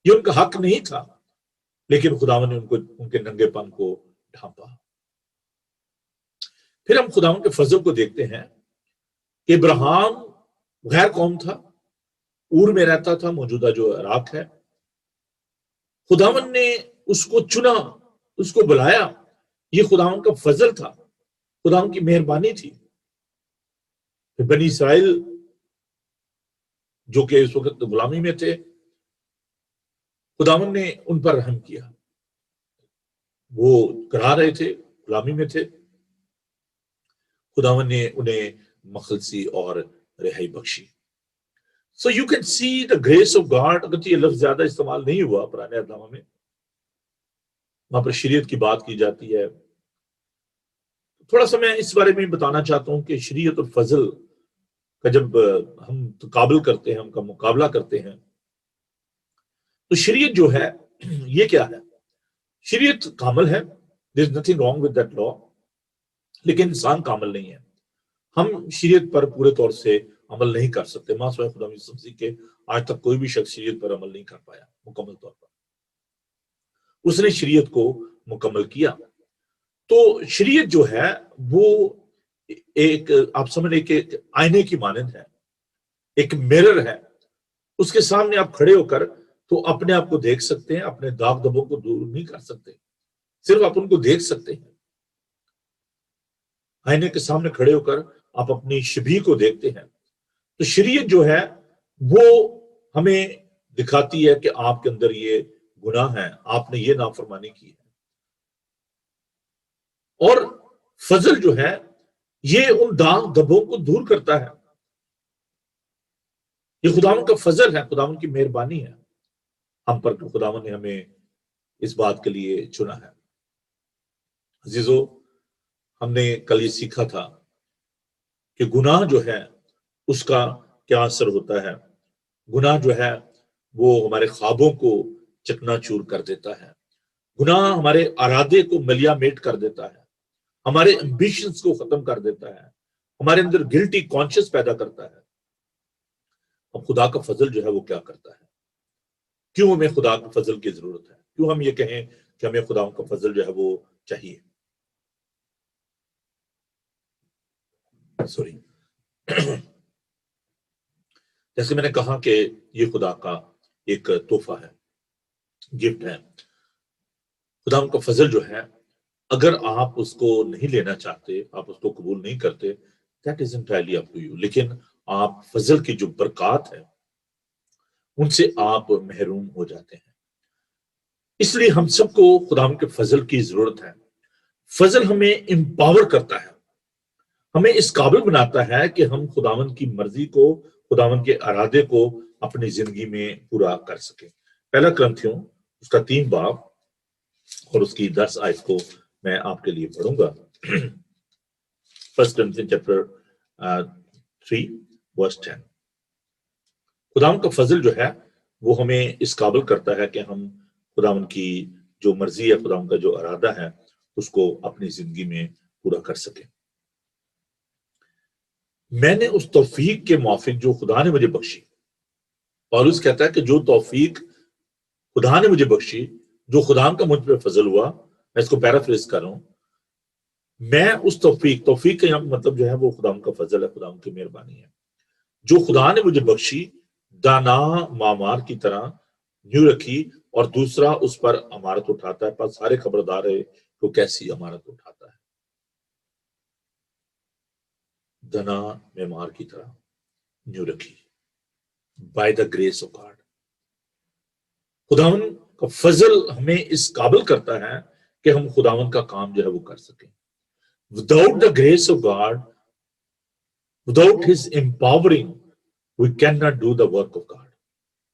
یہ ان کا حق نہیں تھا، لیکن خداوند نے ان کے ننگے پن کو ڈھانپا. پھر ہم خداوند کے فضل کو دیکھتے ہیں کہ ابراہیم غیر قوم تھا، اور میں رہتا تھا، موجودہ جو عراق ہے. خداوند نے اس کو چنا، اس کو بلایا. یہ خداوند کا فضل تھا، خداوند کی مہربانی تھی. بنی اسرائیل جو کہ اس وقت غلامی میں تھے، خداوند نے ان پر رحم کیا. وہ کرا رہے تھے، غلامی میں تھے، خداوند نے انہیں مخلصی اور رہائی بخشی. So you can see the grace of God. اگرچہ یہ لفظ زیادہ استعمال نہیں ہوا پرانے اہل نامہ میں، وہاں پر شریعت کی بات کی جاتی ہے. تھوڑا سا میں اس بارے میں بتانا چاہتا ہوں کہ شریعت اور فضل کا جب ہم تقابل کرتے ہیں، ہم کا مقابلہ کرتے ہیں، تو شریعت جو ہے یہ کیا ہے؟ شریعت کامل ہے، there is nothing wrong with that law، لیکن انسان کامل نہیں ہے. ہم شریعت پر پورے طور سے عمل نہیں کر سکتے. ماں سوائے خدا یسوع مسیح کے آج تک کوئی بھی شخص شریعت پر عمل نہیں کر پایا مکمل طور پر. اس نے شریعت کو مکمل کیا. تو شریعت جو ہے وہ ایک، آپ سمجھ لیں کہ آئینے کی مانند ہے، ایک میرر ہے. اس کے سامنے آپ کھڑے ہو کر تو اپنے آپ کو دیکھ سکتے ہیں، اپنے داغ دبوں کو دور نہیں کر سکتے، صرف آپ ان کو دیکھ سکتے ہیں. آئینے کے سامنے کھڑے ہو کر آپ اپنی شبیہ کو دیکھتے ہیں. تو شریعت جو ہے وہ ہمیں دکھاتی ہے کہ آپ کے اندر یہ گناہ ہے، آپ نے یہ نافرمانی کی ہے. اور فضل جو ہے یہ ان داغ دبوں کو دور کرتا ہے. یہ خداوند کا فضل ہے، خداوند کی مہربانی ہے ہم پر. خداوند نے ہمیں اس بات کے لیے چنا ہے. عزیزو، ہم نے کل یہ سیکھا تھا کہ گناہ جو ہے اس کا کیا اثر ہوتا ہے. گناہ جو ہے وہ ہمارے خوابوں کو چکنا چور کر دیتا ہے. گناہ ہمارے ارادے کو ملیا میٹ کر دیتا ہے، ہمارے امبیشنز کو ختم کر دیتا ہے، ہمارے اندر گلٹی کانشیس پیدا کرتا ہے. اب خدا کا فضل جو ہے وہ کیا کرتا ہے؟ کیوں ہمیں خدا کے فضل کی ضرورت ہے؟ کیوں ہم یہ کہیں کہ ہمیں خدا کا فضل جو ہے وہ چاہیے؟ سوری جیسے میں نے کہا کہ یہ خدا کا ایک تحفہ ہے، گفٹ ہے. خدا کا فضل جو ہے اگر آپ اس کو نہیں لینا چاہتے، آپ اس کو قبول نہیں کرتے، that is entirely up to you. لیکن آپ فضل کی جو برکات ہے ان سے آپ محروم ہو جاتے ہیں. اس لیے ہم سب کو خدا کے فضل کی ضرورت ہے. فضل ہمیں امپاور کرتا ہے، ہمیں اس قابل بناتا ہے کہ ہم خداوند کی مرضی کو، خداوند کے ارادے کو اپنی زندگی میں پورا کر سکیں. پہلا کرنتھیوں اس کا 3 باب اور اس کی 10 آیت کو میں آپ کے لیے پڑھوں گا. فرسٹ کرنتھین چیپٹر 3 ورس 10. خداوند کا فضل جو ہے وہ ہمیں اس قابل کرتا ہے کہ ہم خداوند کی جو مرضی ہے، خداوند کا جو ارادہ ہے، اس کو اپنی زندگی میں پورا کر سکیں. میں نے اس توفیق کے موافق جو خدا نے مجھے بخشی، پالوس کہتا ہے کہ جو توفیق خدا نے مجھے بخشی، جو خدا کا مجھ پہ فضل ہوا، میں اس کو پیرافریز کر رہا ہوں، میں اس توفیق کا یہاں مطلب جو ہے وہ خدا کا فضل ہے، خدا کی مہربانی ہے، جو خدا نے مجھے بخشی دانا معمار کی طرح نیو رکھی اور دوسرا اس پر عمارت اٹھاتا ہے، پر سارے خبردار ہے تو کیسی عمارت اٹھاتا ہے۔ دنا معمار کی طرح نیو رکھی by the grace of God. خداون کا فضل ہمیں اس قابل کرتا ہے کہ ہم خداون کا کام جو ہے وہ کر سکیں۔ Without the grace of God, without his empowering, we can not do the work of God.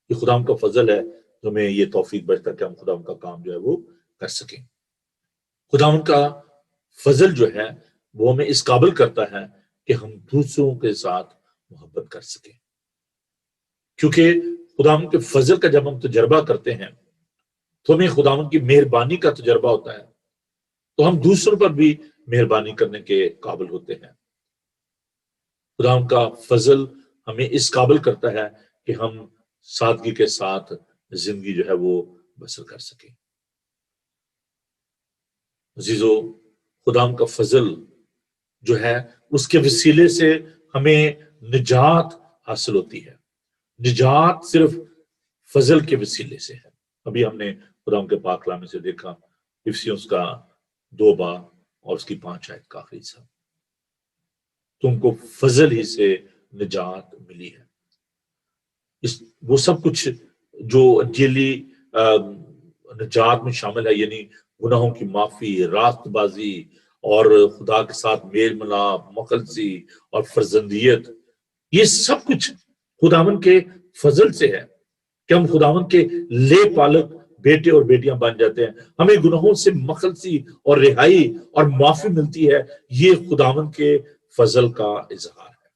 یہ خداون کا فضل ہے جو ہمیں یہ توفیق بچتا ہے کہ ہم خداون کا کام جو ہے وہ کر سکیں۔ خداون کا فضل جو ہے وہ ہمیں اس قابل کرتا ہے کہ ہم دوسروں کے ساتھ محبت کر سکیں، کیونکہ خداون کے فضل کا جب ہم تجربہ کرتے ہیں تو ہمیں خداون کی مہربانی کا تجربہ ہوتا ہے، تو ہم دوسروں پر بھی مہربانی کرنے کے قابل ہوتے ہیں۔ خداون کا فضل ہمیں اس قابل کرتا ہے کہ ہم سادگی کے ساتھ زندگی جو ہے وہ بسر کر سکیں۔ عزیزو، خداون کا فضل جو ہے اس کے وسیلے سے ہمیں نجات حاصل ہوتی ہے۔ نجات صرف فضل کے وسیلے سے ہے۔ ابھی ہم نے خداون کے پاک کلام سے دیکھا، افسیوس کا 2 باب اور اس کی 5 آیت کا آخری حصہ، تم کو فضل ہی سے نجات ملی ہے۔ وہ سب کچھ جو انجیلی نجات میں شامل ہے، یعنی گناہوں کی معافی، راست بازی اور خدا کے ساتھ میل ملاپ، مخلصی اور فرزندیت، یہ سب کچھ خداون کے فضل سے ہے کہ ہم خداون کے لے پالک بیٹے اور بیٹیاں بن جاتے ہیں۔ ہمیں گناہوں سے مخلصی اور رہائی اور معافی ملتی ہے، یہ خداون کے فضل کا اظہار ہے۔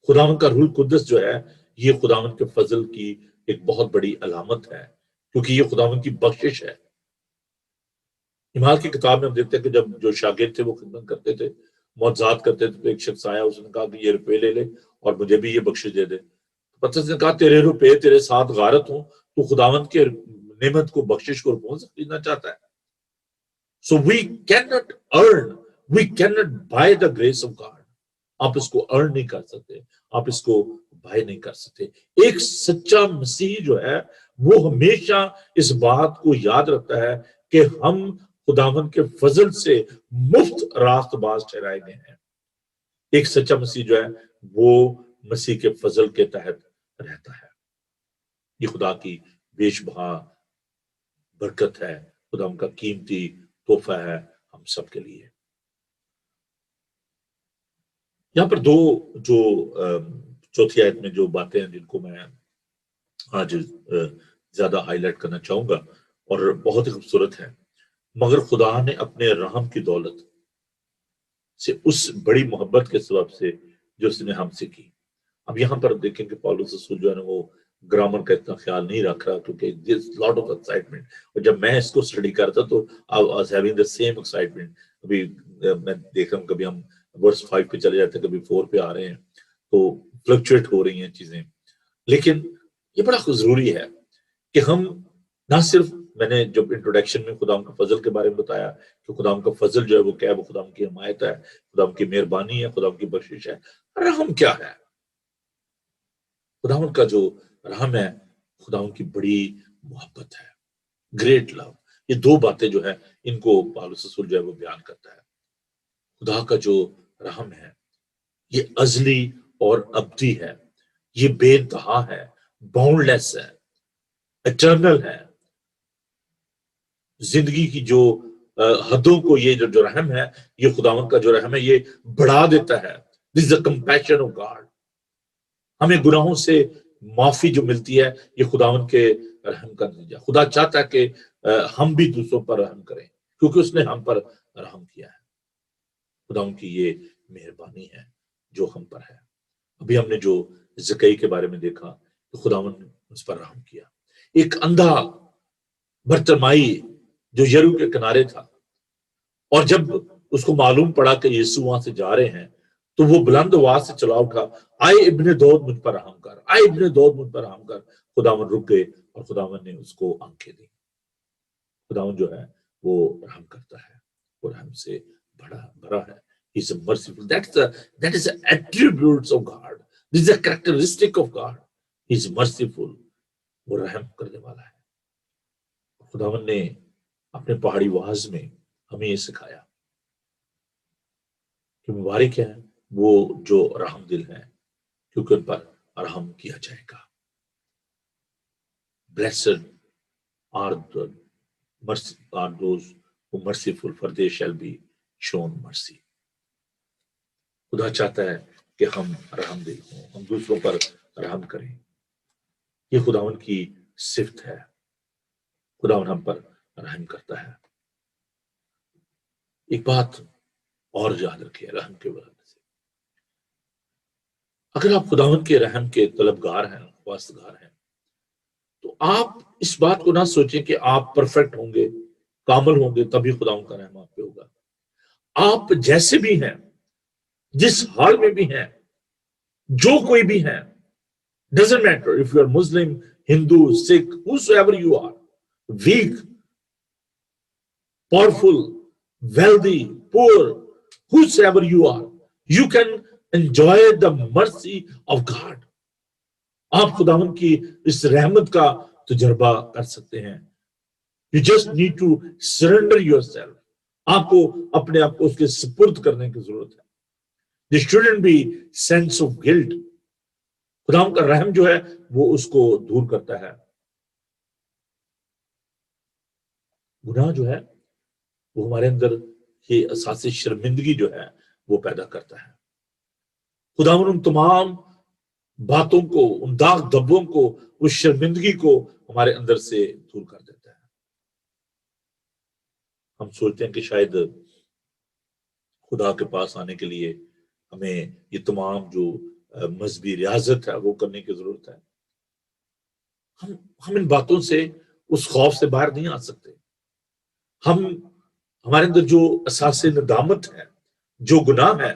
خداون کا روح القدس جو ہے یہ خداون کے فضل کی ایک بہت بڑی علامت ہے، کیونکہ یہ خداون کی بخشش ہے۔ ایمان کی کتاب میں ہم دیکھتے ہیں کہ جب جو شاگرد تھے وہ خدمت کرتے تھے، معجزات کرتے تھے، تو ایک شخص آیا، اس نے کہا کہ یہ روپے لے لے اور مجھے بھی یہ بخشش دے دے۔ پترس نے کہا تیرے روپے تیرے ساتھ غارت ہوں، تو خداوند کے نعمت کو، بخشش کو کون سا خریدنا چاہتا ہے؟ So we cannot earn, we cannot buy the grace of God. آپ اس کو ارن نہیں کر سکتے، آپ اس کو بائی نہیں کر سکتے۔ ایک سچا مسیح جو ہے وہ ہمیشہ اس بات کو یاد رکھتا ہے کہ ہم خداوند کے فضل سے مفت راست باز ٹھہرائے گئے ہیں۔ ایک سچا مسیح جو ہے وہ مسیح کے فضل کے تحت رہتا ہے۔ یہ خدا کی بیش بہا برکت ہے، خداوند کا قیمتی تحفہ ہے ہم سب کے لیے۔ یہاں پر دو جو چوتھی آیت میں جو باتیں ہیں جن کو میں آج زیادہ ہائی لائٹ کرنا چاہوں گا اور بہت ہی خوبصورت ہے، مگر خدا نے اپنے رحم کی دولت سے اس بڑی محبت کے سبب سے جو اس نے ہم سے کی۔ اب یہاں پر دیکھیں کہ پالوس رسول جو ہے نا وہ گرامر کا اتنا خیال نہیں رکھ رہا، کیونکہ there's lot of excitement، اور جب میں اس کو اسٹڈی کرتا تو I was having the same excitement۔ ابھی میں دیکھ رہا ہوں کبھی ہم ورس 5 پہ چلے جاتے ہیں، کبھی 4 پہ آ رہے ہیں، تو فلکچویٹ ہو رہی ہیں چیزیں۔ لیکن یہ بڑا ضروری ہے کہ ہم نہ صرف، میں نے جب انٹروڈکشن میں خدا کا فضل کے بارے میں بتایا کہ خدا کا فضل جو ہے وہ کیا ہے، وہ خدا کی حمایت ہے، خدا کی مہربانی ہے، خدا کی بخشش ہے۔ رحم کیا ہے؟ خدا کا جو رحم ہے، خدا کی بڑی محبت ہے، گریٹ لو۔ یہ دو باتیں جو ہے ان کو پالوس رسول جو ہے وہ بیان کرتا ہے۔ خدا کا جو رحم ہے یہ ازلی اور ابدی ہے، یہ بے انتہا ہے، باؤنڈ لیس ہے، اٹرنل ہے۔ زندگی کی جو حدوں کو یہ جو رحم ہے، یہ خداوند کا جو رحم ہے یہ بڑھا دیتا ہے۔ This is the compassion of God۔ ہمیں گناہوں سے معافی جو ملتی ہے یہ خداوند کے رحم کا نتیجہ۔ خدا چاہتا ہے کہ ہم بھی دوسروں پر رحم کریں، کیونکہ اس نے ہم پر رحم کیا ہے۔ خداوند کی یہ مہربانی ہے جو ہم پر ہے۔ ابھی ہم نے جو زکئی کے بارے میں دیکھا تو خداوند نے اس پر رحم کیا۔ ایک اندھا برتمائی جو یرو کے کنارے تھا، اور جب اس کو معلوم پڑا کہ یسوع وہاں سے جا رہے ہیں تو وہ بلند آواز سے چلا اٹھا، آئے ابن داؤد مجھ پر رحم کر، آئے ابن داؤد مجھ پر رحم کر۔ خداوند رک گئے اور خداوند نے اس کو آنکھیں دی۔ خداوند جو ہے وہ رحم کرتا ہے، وہ رحم سے بھرا ہے۔ He is merciful. That is the attributes of God. This is a characteristic of God. He is merciful. وہ رحم کرنے والا ہے. خداوند نے اپنے پہاڑی واعظ میں ہمیں یہ سکھایا کہ مبارک ہے وہ جو رحم دل ہیں کیونکہ ان پر رحم کیا جائے گا. Blessed are those who are merciful, for they shall be shown mercy. خدا چاہتا ہے کہ ہم رحم دل ہوں, ہم دوسروں پر رحم کریں. یہ خداوند کی صفت ہے. خداوند ہم پر رحم کرتا ہے. ایک بات اور یاد رکھیں رحم کے وجہ سے, اگر آپ خداوند کے رحم کے طلبگار ہیں, خواستگار ہیں, تو آپ اس بات کو نہ سوچیں کہ آپ پرفیکٹ ہوں گے, کامل ہوں گے, تبھی خداوند کا رحم آپ پہ ہوگا. آپ جیسے بھی ہیں, جس حال میں بھی ہیں, جو کوئی بھی ہیں, doesn't matter if you are Muslim, Hindu, Sikh, whosoever you are, weak, powerful, wealthy, poor, whosoever you are, you can enjoy the mercy of God. آپ خداوند کی اس رحمت کا تجربہ کر سکتے ہیں. You just need to surrender yourself. آپ کو اپنے آپ کو اس کے سپرد کرنے کی ضرورت ہے. There shouldn't be sense of guilt. خداوند کا رحم جو ہے وہ اس کو دور کرتا ہے. گناہ جو ہے وہ ہمارے اندر یہ احساس شرمندگی جو ہے وہ پیدا کرتا ہے. خداوند ان تمام باتوں کو, ان داغ دھبوں کو, اس شرمندگی کو ہمارے اندر سے دور کر دیتا ہے. ہم سوچتے ہیں کہ شاید خدا کے پاس آنے کے لیے ہمیں یہ تمام جو مذہبی ریاضت ہے وہ کرنے کی ضرورت ہے. ہم ان باتوں سے, اس خوف سے باہر نہیں آ سکتے. ہمارے اندر جو احساس ندامت ہے, جو گناہ ہے,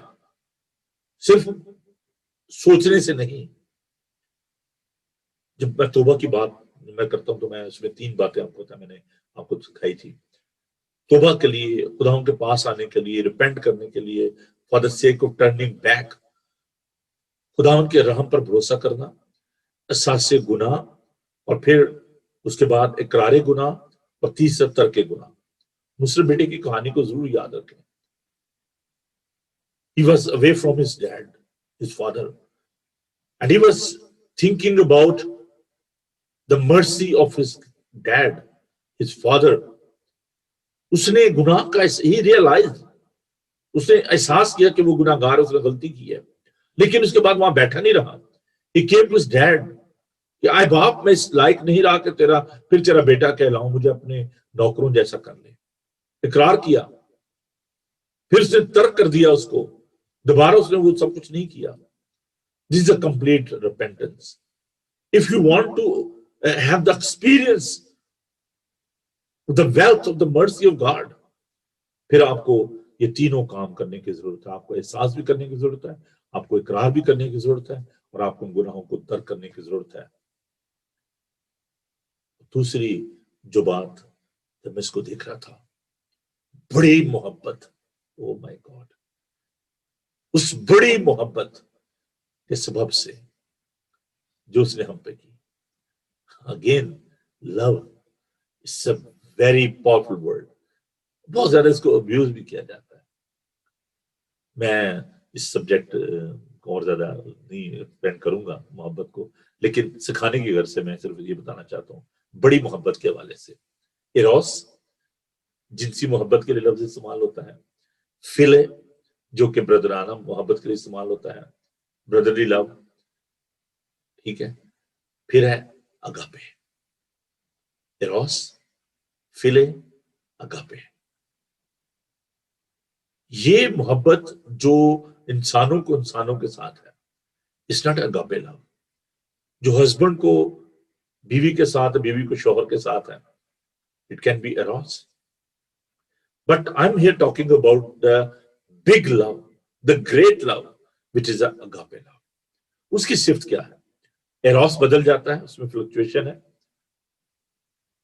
صرف سوچنے سے نہیں. جب میں توبہ کی بات میں کرتا ہوں تو میں اس میں 3 باتیں آپ کو میں نے آپ کو سکھائی تھی. توبہ کے لیے, خداوند کے پاس آنے کے لیے, ریپینٹ کرنے کے لیے, for the sake of turning back, خداوند کے رحم پر بھروسہ کرنا, احساس گناہ, اور پھر اس کے بعد اقرار گناہ, اور تیسرا ترک گناہ. مصر بیٹے کی کہانی کو ضرور یاد رکھیں. He was away from his dad, his father, and he was thinking about the mercy of his dad, his father. اس نے گناہ کا he realized, اس نے احساس کیا کہ وہ گناہ گار, اس نے غلطی کی ہے, لیکن اس کے بعد وہاں بیٹھا نہیں رہا. He came to his dad کہ آئے باپ, میں اس لائق نہیں رہا کہ پھر تیرا بیٹا کہلاؤں, مجھے اپنے نوکروں جیسا کر لے. اقرار کیا, پھر اس نے ترک کر دیا اس کو, دوبارہ اس نے وہ سب کچھ نہیں کیا. This is a complete repentance. If you want to have the experience of the wealth of the mercy of God, پھر آپ کو یہ تینوں کام کرنے کی ضرورت ہے. آپ کو احساس بھی کرنے کی ضرورت ہے, آپ کو اقرار بھی کرنے کی ضرورت ہے, اور آپ کو گناہوں کو ترک کرنے کی ضرورت ہے. دوسری جو بات, جب میں اس کو دیکھ رہا تھا, بڑی محبت, او مائی گاڈ, اس بڑی محبت کے سبب سے جو اس نے ہم پہ کی. Again love is a very powerful word. بہت زیادہ اس کو ابیوز بھی کیا جاتا ہے. میں اس سبجیکٹ کو اور زیادہ نہیں ایکسپینڈ کروں گا محبت کو, لیکن سکھانے کی غرض سے میں صرف یہ بتانا چاہتا ہوں بڑی محبت کے حوالے سے. ایروس جنسی محبت کے لیے لفظ استعمال ہوتا ہے. فلے جو کہ برادرانہ محبت کے لیے استعمال ہوتا ہے, برادرلی لو, ٹھیک ہے. پھر ہے اگاپے. ایروس, فلے, اگاپے. یہ محبت جو انسانوں کو انسانوں کے ساتھ ہے, اٹس ناٹ اگاپے لو. جو ہسبینڈ کو بیوی کے ساتھ, بیوی کو شوہر کے ساتھ ہے, it can be errors. But I'm here talking about the big love, the great love, which is agape love. اس کی صفت کیا ہے؟ ایروس بدل جاتا ہے, اس میں فلکچویشن ہے,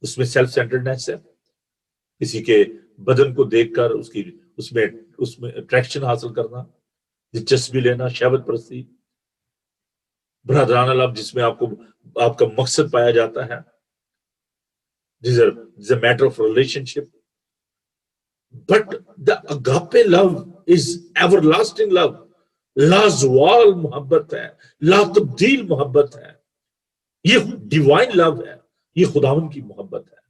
اس میں سیلف سینٹرڈنیس ہے, کسی کے بدن کو دیکھ کر اس میں اٹریکشن حاصل کرنا, دلچسپی لینا, شہوت پرستی. برادرانہ لو جس میں آپ کا مقصد پایا جاتا ہے. This is a matter of relationship. But the agape love is everlasting love. لازوال محبت ہے, لا تبدیل محبت ہے. یہ ڈیوائن لو ہے, یہ خداوند کی محبت ہے.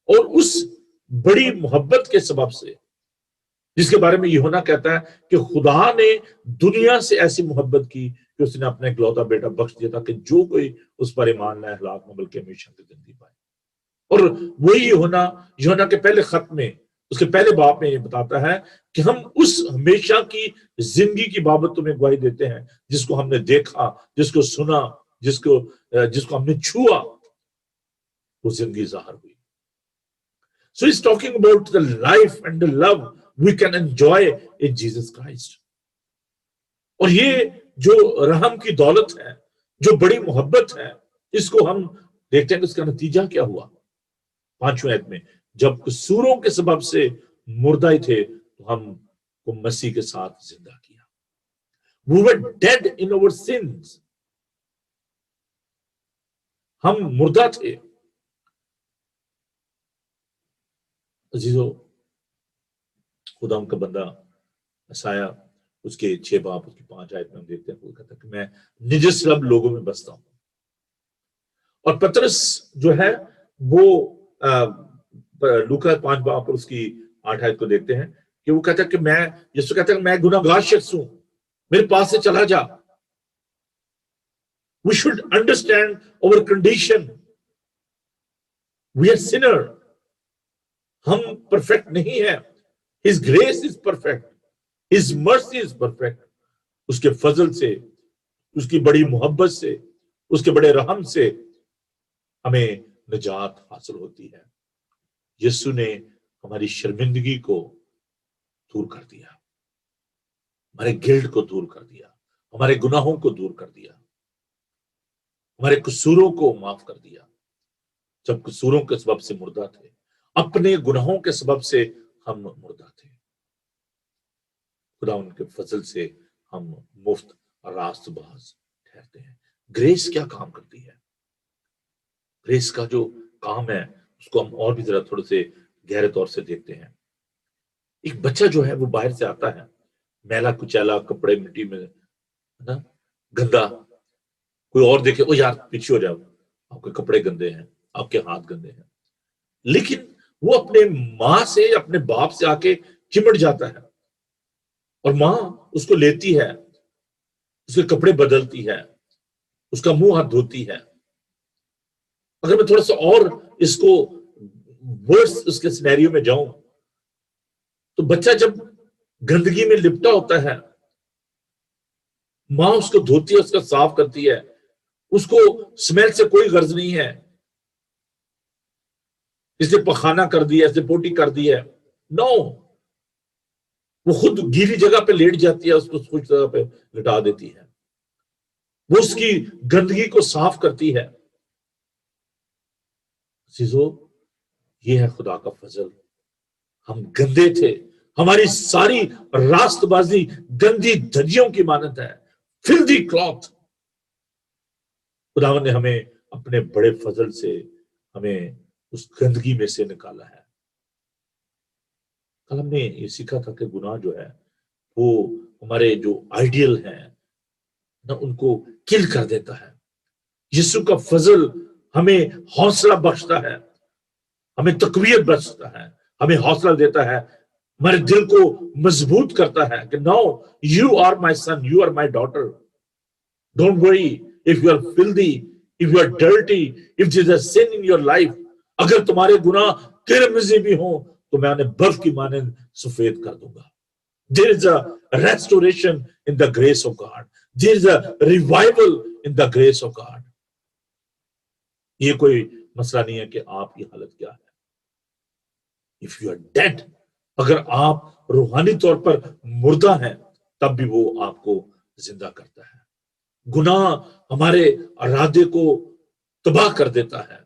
اور اس بڑی محبت کے سبب سے جس کے بارے میں یوحنا کہتا ہے کہ خدا نے دنیا سے ایسی محبت کی کہ اس نے اپنا اکلوتا بیٹا بخش دیا تاکہ جو کوئی اس پر ایمان لائے ہلاک نہ بلکہ ہمیشہ کی زندگی پائے. اور وہی یوحنا کے پہلے خط میں اس کے پہلے باب میں یہ بتاتا ہے کہ ہم اس ہمیشہ کی زندگی کی بابت تمہیں گواہی دیتے ہیں جس کو ہم نے دیکھا, جس کو سنا, جس کو ہم نے چھوا, وہ زندگی ظاہر ہوئی. So he's talking about the life and the love we can enjoy in Jesus Christ. اور یہ جو رحم کی دولت ہے, جو بڑی محبت ہے, اس کو ہم دیکھتے ہیں کہ اس کا نتیجہ کیا ہوا. 5ویں آیت میں جب قصوروں کے سبب سے مردہ ہی تھے تو ہم کو مسیح کے ساتھ زندہ کیا. We were dead in our sins. ہم مردہ تھے. عزیزو, خدا کا بندہ عیسایہ اس کے 6 باب اس کی 5 آیت میں ہم دیکھتے ہیں وہ کہتا ہے کہ میں نجس لب لوگوں میں بستا ہوں. اور پترس جو ہے وہ لوکا 5 باب پر اس کی 8 آیت کو دیکھتے ہیں کہ وہ کہتا ہے کہ یسوع کہتا ہے کہ میں گناہگار شخص ہوں, میرے پاس سے چلا جا. We should understand our condition. We are sinner. ہم پرفیکٹ نہیں ہیں. His grace is perfect. His mercy is perfect. اس کے فضل سے, اس کی بڑی محبت سے, اس کے بڑے رحم سے ہمیں نجات حاصل ہوتی ہے. یسوع نے ہماری شرمندگی کو دور کر دیا, ہمارے گلٹ کو دور کر دیا, ہمارے گناہوں کو دور کر دیا, ہمارے قصوروں کو معاف کر دیا. جب قصوروں کے سبب سے مردہ تھے, اپنے گناہوں کے سبب سے ہم مردہ تھے, خدا ان کے فضل سے ہم مفت راست باز ٹھہرتے ہیں. گریس کیا کام کرتی ہے؟ گریس کا جو کام ہے اس کو ہم اور بھی ذرا تھوڑے سے گہرے طور سے دیکھتے ہیں. ایک بچہ جو ہے وہ باہر سے آتا ہے, میلا کچیلا, کپڑے مٹی میں نا گندا. کوئی اور دیکھے, او یار پیچھے ہو جاؤ, آپ کے کپڑے گندے ہیں, آپ کے ہاتھ گندے ہیں. لیکن وہ اپنے ماں سے, اپنے باپ سے آ کے چمٹ جاتا ہے, اور ماں اس کو لیتی ہے, اس کے کپڑے بدلتی ہے, اس کا منہ ہاتھ دھوتی ہے. اگر میں تھوڑا سا اور اس کو ورس اس کے سینیریو میں جاؤں تو بچہ جب گندگی میں لپٹا ہوتا ہے, ماں اس کو دھوتی ہے, اس کا صاف کرتی ہے, اس کو سمیل سے کوئی غرض نہیں ہے, اس نے پخانہ کر دیا, اس نے پوٹی کر دی ہے. نو, وہ خود گیلی جگہ پہ لیٹ جاتی ہے, اس کو خوش جگہ پہ لٹا دیتی ہے, وہ اس کی گندگی کو صاف کرتی ہے. عزیزو, یہ ہے خدا کا فضل. ہم گندے تھے, ہماری ساری راست بازی گندی دھجیوں کی مانند ہے, filthy cloth. خداوند نے ہمیں اپنے بڑے فضل سے ہمیں اس گندگی میں سے نکالا ہے. کل ہم نے یہ سیکھا تھا کہ گناہ جو ہے وہ ہمارے جو آئیڈیل ہیں نا ان کو کل کر دیتا ہے. یسوع کا فضل ہمیں حوصلہ بخشتا ہے, ہمیں تقویت بخشتا ہے, ہمیں حوصلہ دیتا ہے, ہمارے دل کو مضبوط کرتا ہے کہ no, you are my son, you are my daughter. Don't worry if you are filthy, if you are dirty, if there is a sin in your life. اگر تمہارے گناہ قرمزی بھی ہوں تو میں انہیں برف کی مانند سفید کر دوں گا. There is a restoration in the grace of God. There is a revival in the grace of God. یہ کوئی مسئلہ نہیں ہے کہ آپ کی حالت کیا ہے. If you are dead, اگر آپ روحانی طور پر مردہ ہیں تب بھی وہ آپ کو زندہ کرتا ہے. گناہ ہمارے ارادے کو تباہ کر دیتا ہے,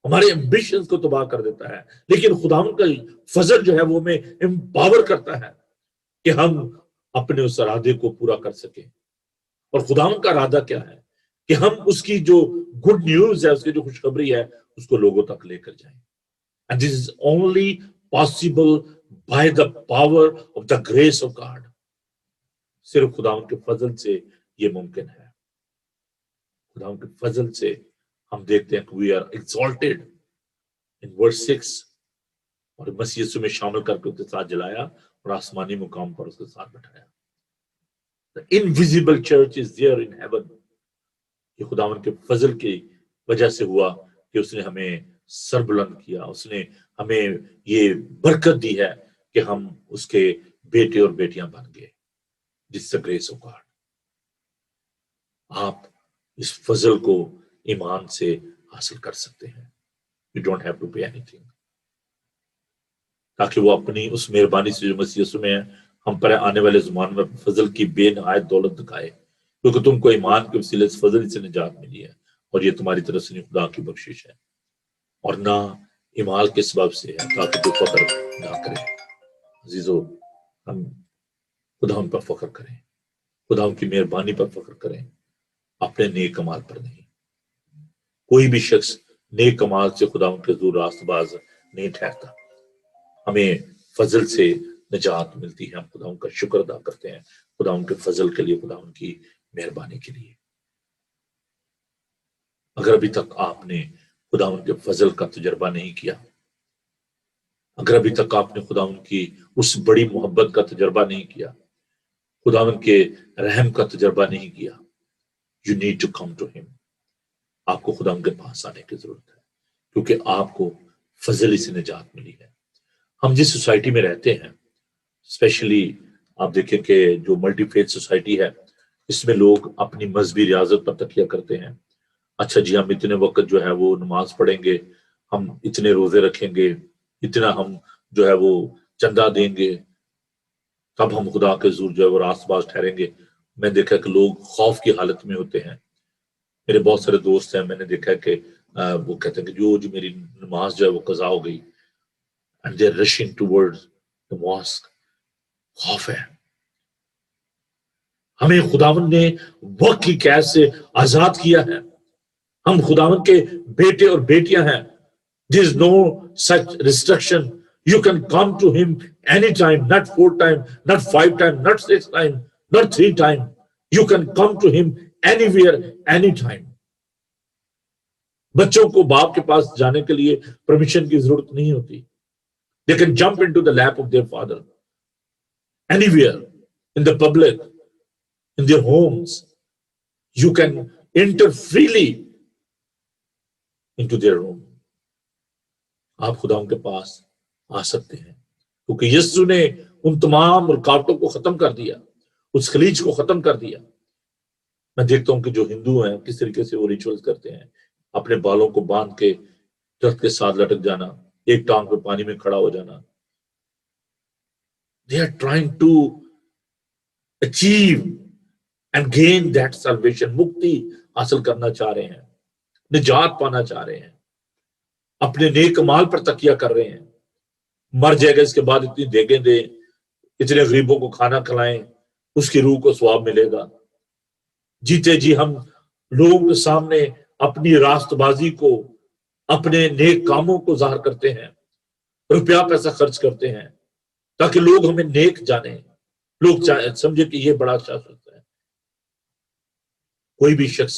ہمارے ایمبیشنز کو تباہ کر دیتا ہے, لیکن خداوند کا فضل جو ہے وہ ہمیں امپاور کرتا ہے کہ ہم اپنے اس ارادے کو پورا کر سکیں. اور خداوند کا ارادہ کیا ہے کہ ہم اس کی جو گڈ نیوز ہے، اس کی جو خوشخبری ہے، اس کو لوگوں تک لے کر جائیں. And this is only possible by the power of the grace of God. صرف خداوند کے فضل سے یہ ممکن ہے. خداوند کے فضل سے ہم دیکھتے ہیں کہ we are exalted in verse 6 اور مسیح یسوع میں شامل کر کے اس کے ساتھ جلایا اور آسمانی مقام پر اس کے ساتھ بٹھایا. The invisible church is there in heaven. یہ خداوند کے فضل کی وجہ سے ہوا کہ اس نے ہمیں سربلند کیا، اس نے ہمیں یہ برکت دی ہے کہ ہم اس کے بیٹے اور بیٹیاں بن گئے. جس سے گریس آف گاڈ، آپ اس فضل کو ایمان سے حاصل کر سکتے ہیں. You don't have to pay anything. تاکہ وہ اپنی اس مہربانی سے جو مسیح یسوع میں ہے ہم پر آنے والے زمان میں فضل کی بے نہایت دولت دکھائے، کیونکہ تم کو ایمان کے وسیلے سے فضل سے نجات ملی ہے، اور یہ تمہاری طرف سے خدا کی بخشش ہے، اور نہ ایمال کے سبب سے ہے، تاکہ تو فخر نہ کرے. عزیزو، ہم خدا ان پر فخر کریں، خدا ان کی مہربانی پر فخر کریں، اپنے نیک کمال پر نہیں. کوئی بھی شخص نیک کمال سے خدا ان کے حضور راست باز نہیں ٹھہرتا. ہمیں فضل سے نجات ملتی ہے، ہم خدا ان کا شکر ادا کرتے ہیں، خدا ان کے فضل کے لیے، خدا ان کی مہربانی کے لیے. اگر ابھی تک آپ نے خدا ان کے فضل کا تجربہ نہیں کیا، اگر ابھی تک آپ نے خدا ان کی اس بڑی محبت کا تجربہ نہیں کیا، خدا ان کے رحم کا تجربہ نہیں کیا، you need to come to him. آپ کو خدا ان کے پاس آنے کی ضرورت ہے، کیونکہ آپ کو فضل ہی سے نجات ملی ہے. ہم جس سوسائٹی میں رہتے ہیں، اسپیشلی آپ دیکھیں کہ جو ملٹی فیتھ سوسائٹی ہے، اس میں لوگ اپنی مذہبی ریاضت پر تکیہ کرتے ہیں. اچھا جی، ہم اتنے وقت جو ہے وہ نماز پڑھیں گے، ہم اتنے روزے رکھیں گے، اتنا ہم جو ہے وہ چندہ دیں گے، تب ہم خدا کے حضور جو ہے وہ راست باز ٹھہریں گے. میں دیکھا کہ لوگ خوف کی حالت میں ہوتے ہیں. میرے بہت سارے دوست ہیں، میں نے دیکھا کہ وہ کہتے ہیں کہ جو میری نماز جو ہے وہ قضا ہو گئی، and they're rushing towards the mosque. خوف ہے. ہمیں خداوند نے وقت کی قید سے آزاد کیا ہے. ہم خداوند کے بیٹے اور بیٹیاں ہیں. There is no such restriction. You can come to him anytime, not 4 times, not 5 times, not 6 times, not 3 times. You can come to him anywhere, anytime. بچوں کو باپ کے پاس جانے کے لیے پرمیشن کی ضرورت نہیں ہوتی. They can jump into the lap of their father anywhere, in the public, in their homes. You can enter freely into their room. آپ خدا ان کے پاس آ سکتے ہیں، کیونکہ یسوع نے ان تمام رکاوٹوں کو ختم کر دیا، اس خلیج کو ختم کر دیا. میں دیکھتا ہوں کہ جو ہندو ہیں کس طریقے سے وہ ریچولز کرتے ہیں، اپنے بالوں کو باندھ کے درخت کے ساتھ لٹک جانا، ایک ٹانگ پہ پانی میں کھڑا ہو جانا. They are trying to achieve and gain that salvation. مکتی حاصل کرنا چاہ رہے ہیں، نجات پانا چاہ رہے ہیں، اپنے نیک مال پر تکیہ کر رہے ہیں. مر جائے گا اس کے بعد اتنی دیگیں دیں، اتنے غریبوں کو کھانا کھلائیں، اس کی روح کو ثواب ملے گا. جیتے جی ہم لوگوں کے سامنے اپنی راست بازی کو، اپنے نیک کاموں کو ظاہر کرتے ہیں، روپیہ پیسہ خرچ کرتے ہیں تاکہ لوگ ہمیں نیک جانیں، لوگ سمجھے کہ یہ بڑا شخص ہے. کوئی بھی شخص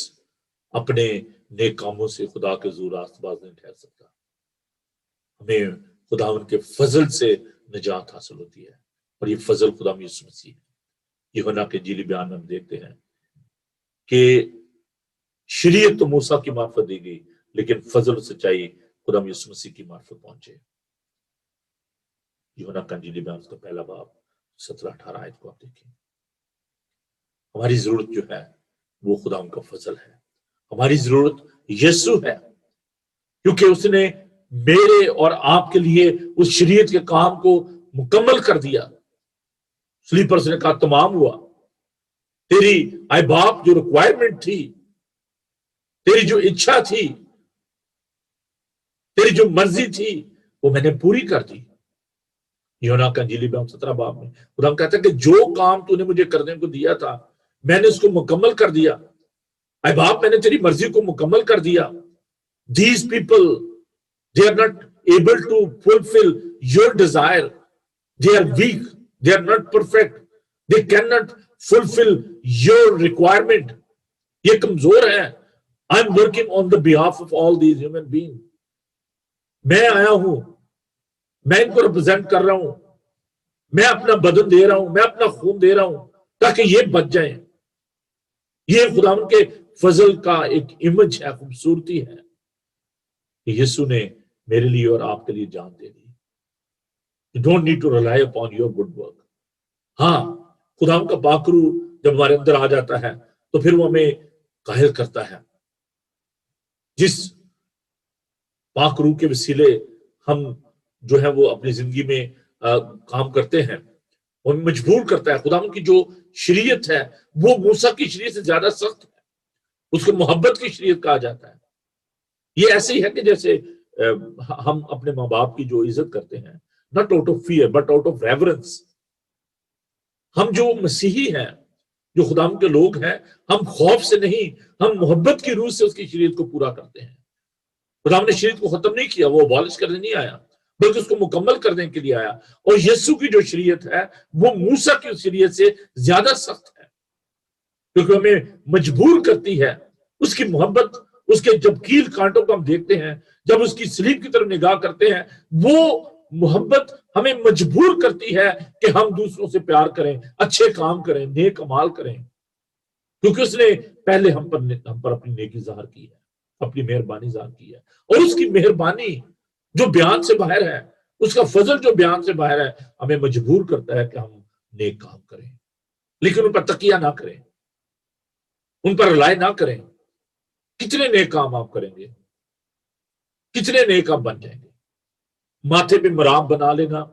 اپنے نیک کاموں سے خدا کے حضور راست باز نہیں ٹھہر سکتا. ہمیں خدا ان کے فضل سے نجات حاصل ہوتی ہے، اور یہ فضل خدا یسوع مسیح ہے. یوحنا کے انجیلی بیان میں ہم دیکھتے ہیں کہ شریعت تو موسیٰ کی معرفت دی گئی، لیکن فضل و سچائی خدا یسوع مسیح کی معرفت پہنچے. یوحنا کا انجیلی بیان اس کا پہلا باب 17-18 آیت کو آپ دیکھیں. ہماری ضرورت جو ہے وہ خدا ان کا فضل ہے. ہماری ضرورت یسوع ہے، کیونکہ اس نے میرے اور آپ کے لیے اس شریعت کے کام کو مکمل کر دیا. صلیب پر اس نے کہا تمام ہوا. تیری اے باپ جو ریکوائرمنٹ تھی، تیری جو اچھا تھی، تیری جو مرضی تھی، وہ میں نے پوری کر دی. یوحنا کا انجیلی بیان 17 باب میں خدا کہتا ہے کہ جو کام تو نے مجھے کرنے کو دیا تھا میں نے اس کو مکمل کر دیا. اے باپ میں نے تیری مرضی کو مکمل کر دیا. These people, they are not able to fulfill your desire. They are weak. They are not perfect. They cannot fulfill your requirement. یہ کمزور ہیں. I'm working on the behalf of all these human beings. میں آیا ہوں, میں ان کو represent کر رہا ہوں, میں اپنا بدن دے رہا ہوں, میں اپنا خون دے رہا ہوں تاکہ یہ بچ جائیں. یہ خداوند کے فضل کا ایک امیج ہے, خوبصورتی ہے کہ یسوع نے میرے لیے اور آپ کے لیے جان دے دی. You don't need to rely upon your good work. ہاں, خداوند کا پاک روح جب ہمارے اندر آ جاتا ہے تو پھر وہ ہمیں قاہر کرتا ہے. جس پاک روح کے وسیلے ہم جو ہے وہ اپنی زندگی میں کام کرتے ہیں, وہ مجبور کرتا ہے. خداوند کی جو شریعت ہے وہ موسیٰ کی شریعت سے زیادہ سخت ہے. اس کو محبت کی شریعت کہا جاتا ہے. یہ ایسے ہی ہے کہ جیسے ہم اپنے ماں باپ کی جو عزت کرتے ہیں, not out of fear but out of reverence. ہم جو مسیحی ہیں, جو خداوند کے لوگ ہیں, ہم خوف سے نہیں, ہم محبت کی روح سے اس کی شریعت کو پورا کرتے ہیں. خداوند نے شریعت کو ختم نہیں کیا, وہ ابالش کرنے نہیں آیا بلکہ اس کو مکمل کرنے کے لیے آیا. اور یسوع کی جو شریعت ہے وہ موسیٰ کی شریعت سے زیادہ سخت ہے, کیونکہ ہمیں مجبور کرتی ہے. اس کی محبت, اس کے جب کیل کانٹوں کو ہم دیکھتے ہیں, جب اس کی صلیب کی طرف نگاہ کرتے ہیں, وہ محبت ہمیں مجبور کرتی ہے کہ ہم دوسروں سے پیار کریں, اچھے کام کریں, نیک اعمال کریں, کیونکہ اس نے پہلے ہم پر اپنی نیکی ظاہر کی ہے, اپنی مہربانی ظاہر کی ہے. اور اس کی مہربانی جو بیان سے باہر ہے, اس کا فضل جو بیان سے باہر ہے, ہمیں مجبور کرتا ہے کہ ہم نیک کام کریں, لیکن ان پر تکیہ نہ کریں, ان پر رلائے نہ کریں. کتنے نیک کام آپ کریں گے, کتنے نیک آپ بن جائیں گے. ماتھے پہ مراب بنا لینا,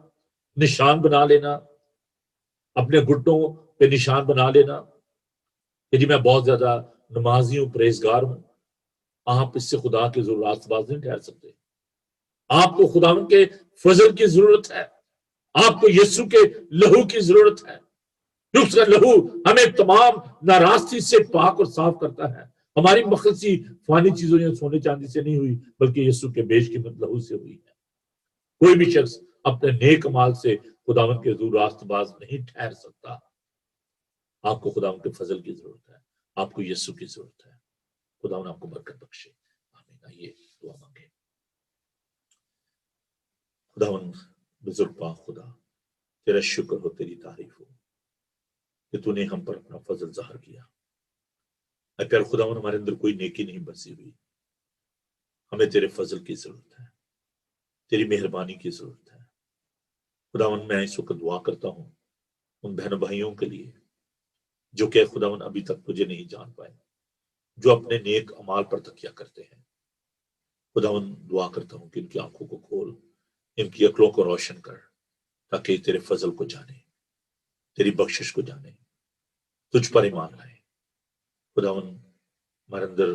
نشان بنا لینا, اپنے گھٹنوں پہ نشان بنا لینا کہ جی میں بہت زیادہ نمازی ہوں, پرہیزگار ہوں. آپ اس سے خدا کی ضرورت باز نہیں ٹھہر سکتے. آپ کو خداوند کے فضل کی ضرورت ہے, آپ کو یسوع کے لہو کی ضرورت ہے. اس کا لہو ہمیں تمام ناراستی سے پاک اور صاف کرتا ہے. ہماری مخلصی فانی چیزوں یا سونے چاندی سے نہیں ہوئی بلکہ یسوع کے بیش قیمت لہو سے ہوئی ہے. کوئی بھی شخص اپنے نیک اعمال سے خداوند کے حضور راست باز نہیں ٹھہر سکتا. آپ کو خداوند کے فضل کی ضرورت ہے, آپ کو یسوع کی ضرورت ہے. خداوند آپ کو برکت بخشے. آمین. آئیے دعا مانگیں. خداوند بزرگ پاک خدا, تیرا شکر ہو, تیری تعریف ہو کہ تو نے ہم پر اپنا فضل ظاہر کیا. اے پیار خداوند, ہمارے اندر کوئی نیکی نہیں بسی ہوئی, ہمیں تیرے فضل کی ضرورت ہے, تیری مہربانی کی ضرورت ہے. خداوند میں اس وقت دعا کرتا ہوں ان بہنوں بھائیوں کے لیے جو کہ خداوند ابھی تک تجھے نہیں جان پائے, جو اپنے نیک اعمال پر تکیہ کرتے ہیں. خداوند دعا کرتا ہوں کہ ان کی آنکھوں کو کھول, ان کی عقلوں کو روشن کر, تاکہ تیرے فضل کو جانے, تیری بخشش کو جانے, تجھ پر ایمان لائے. خداوند ہمارے اندر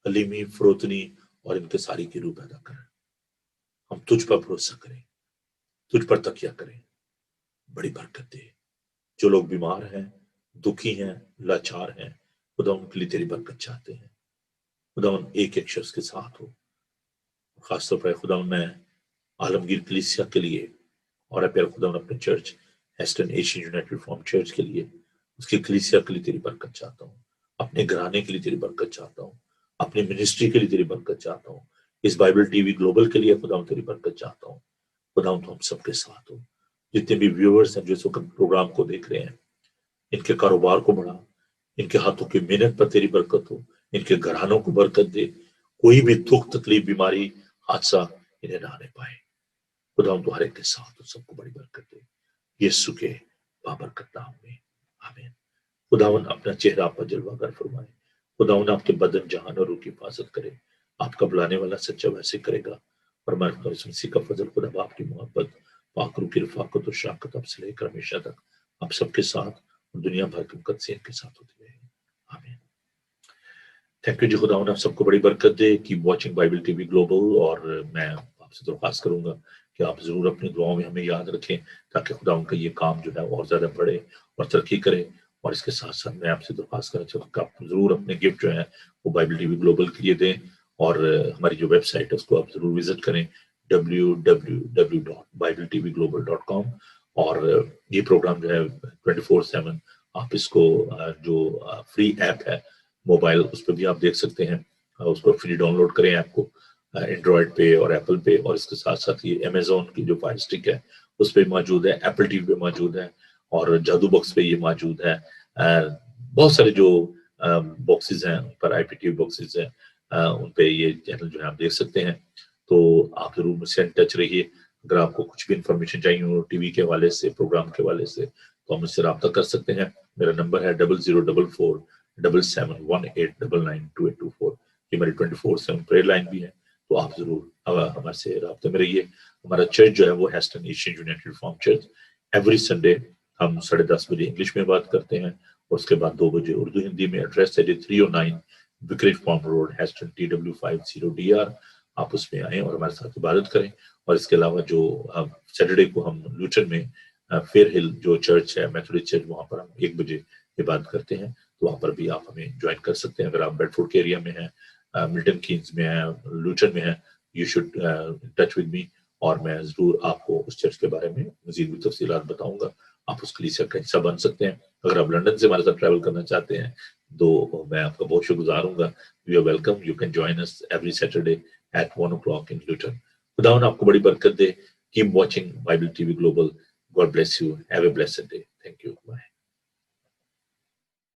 حلیمی, فروتنی اور انکساری کی روح پیدا کر. ہم تجھ پر بھروسہ کریں, تجھ پر تکیہ کریں. بڑی برکت دے. جو لوگ بیمار ہیں, دکھی ہیں, لاچار ہیں, خداوند کے لیے تیری برکت چاہتے ہیں. خداوند ایک ایک شخص کے ساتھ ہو. خاص طور پر خداوند میں عالمگیر کلیسیا کے لیے اور پھر خداوند اپنے church eastern Asian United Reform church کے لیے, اس کی کلیسیا کے لیے تیری برکت چاہتا ہوں. اپنے گھرانے کے لیے تیری برکت چاہتا ہوں. اپنی منسٹری کے لیے تیری برکت چاہتا ہوں. اس بائبل ٹی وی گلوبل کے لیے خداوند تیری برکت چاہتا ہوں. خداوند تو ہم سب کے ساتھ ہو. جتنے بھی ویورز ہیں جو اس وقت پروگرام کو دیکھ رہے ہیں, ان کے کاروبار کو بڑھا, ان کے ہاتھوں کی محنت پر تیری برکت ہو, ان کے گھرانوں کو برکت دے. کوئی بھی دکھ, تکلیف, بیماری, حادثہ انہیں نہ آنے پائے. خداوند تو ہر ایک کے ساتھ ہو, سب کو بڑی برکت دے یسوع کے بابرکت نام میں. آمین. خداوند اپنا چہرہ پر جلوہ گر فرمائے. خداوند آپ کے بدن, جہان اور روح کی حفاظت کرے. آپ کا بلانے والا سچا ویسے کرے گا. اور ہمارے مسیح کا فضل, خدا باپ کی محبت, پاک روح کی رفاقت اور شراکت آپ سے لے کر ہمیشہ تک آپ سب کے ساتھ اور دنیا بھر کے مقدسین کے ساتھ ہوتی رہے. آمین. تھینک یو جی. خداوند آپ سب کو بڑی برکت دے. Keep watching Bible T V Global. اور میں آپ سے درخواست کروں گا کہ آپ ضرور اپنی دعاؤں میں ہمیں یاد رکھیں, تاکہ خداوند کا یہ کام جو ہے اور زیادہ بڑھے اور ترقی کرے, اور اس کے ساتھ ساتھ میں آپ سے درخواست کرنا چاہوں گا کہ آپ ضرور اپنے گفٹ جو ہیں وہ بائبل ٹی وی گلوبل کے لیے دیں، اور ہماری جو ویب سائٹ ہے اس کو آپ ضرور وزٹ کریں www.bibletvglobal.com، اور یہ پروگرام جو ہے 24/7 آپ اس کو جو فری ایپ ہے موبائل اس پہ بھی آپ دیکھ سکتے ہیں، اس کو فری ڈاؤن لوڈ کریں ایپ کو اینڈرائڈ پہ اور ایپل پہ، اور اس کے ساتھ ساتھ یہ امیزون کی جو فائر اسٹک ہے اس پہ موجود ہے، ایپل ٹی وی پہ موجود ہے، اور جادو باکس پہ یہ موجود ہے، بہت سارے جو باکسز ہیں ان پر آئی پی ٹی وی باکسز ہیں ان پہ یہ چینل جو ہے آپ دیکھ سکتے ہیں۔ تو آپ ضرور مجھ سے ان ٹچ رہیے، اگر آپ کو کچھ بھی انفارمیشن چاہیے ہو ٹی وی کے حوالے سے، پروگرام کے حوالے سے، تو آپ مجھ سے رابطہ کر سکتے ہیں۔ میرا نمبر ہے 00447718992824، یہ میری 24/7 پریئر لائن بھی ہے، تو آپ ضرور ہمارے سے رابطے میں رہیے۔ ہمارا چرچ جو ہے وہ Heston Asian United Reform Church, every Sunday ہم 10:30 بجے انگلش میں بات کرتے ہیں، اور اس کے بعد 2 بجے اردو ہندی میں۔ ایڈریس ہے 309 وکریج فارم روڈ، ہیسٹن TW50DR۔ آپ اس میں آئیں اور ہمارے ساتھ عبادت کریں، اور اس کے علاوہ جو سیٹرڈے کو ہم لوٹن میں فیئر ہل جو چرچ ہے میتھوڈسٹ چرچ، وہاں پر ہم 1 بجے عبادت کرتے ہیں، تو وہاں پر بھی آپ ہمیں جوائن کر سکتے ہیں۔ اگر آپ بیڈ فورڈ کے ایریا میں ہیں، ملٹن کینز میں ہیں، لوٹن میں ہیں، you should touch with me, اور میں ضرور آپ کو اس چرچ کے بارے میں مزید بھی تفصیلات بتاؤں گا، آپ اس کلیسیا کا حصہ بن سکتے ہیں۔ اگر آپ لندن سے ہمارے ساتھ ٹریول کرنا چاہتے ہیں تو میں آپ کا بہت شکر گزار ہوں گا۔ You are welcome, you can join us every Saturday at 1 o'clock in Luton۔ خداوند آپ کو بڑی برکت دے۔ Keep watching Bible T V Global. God bless you, have a blessed day. Thank you.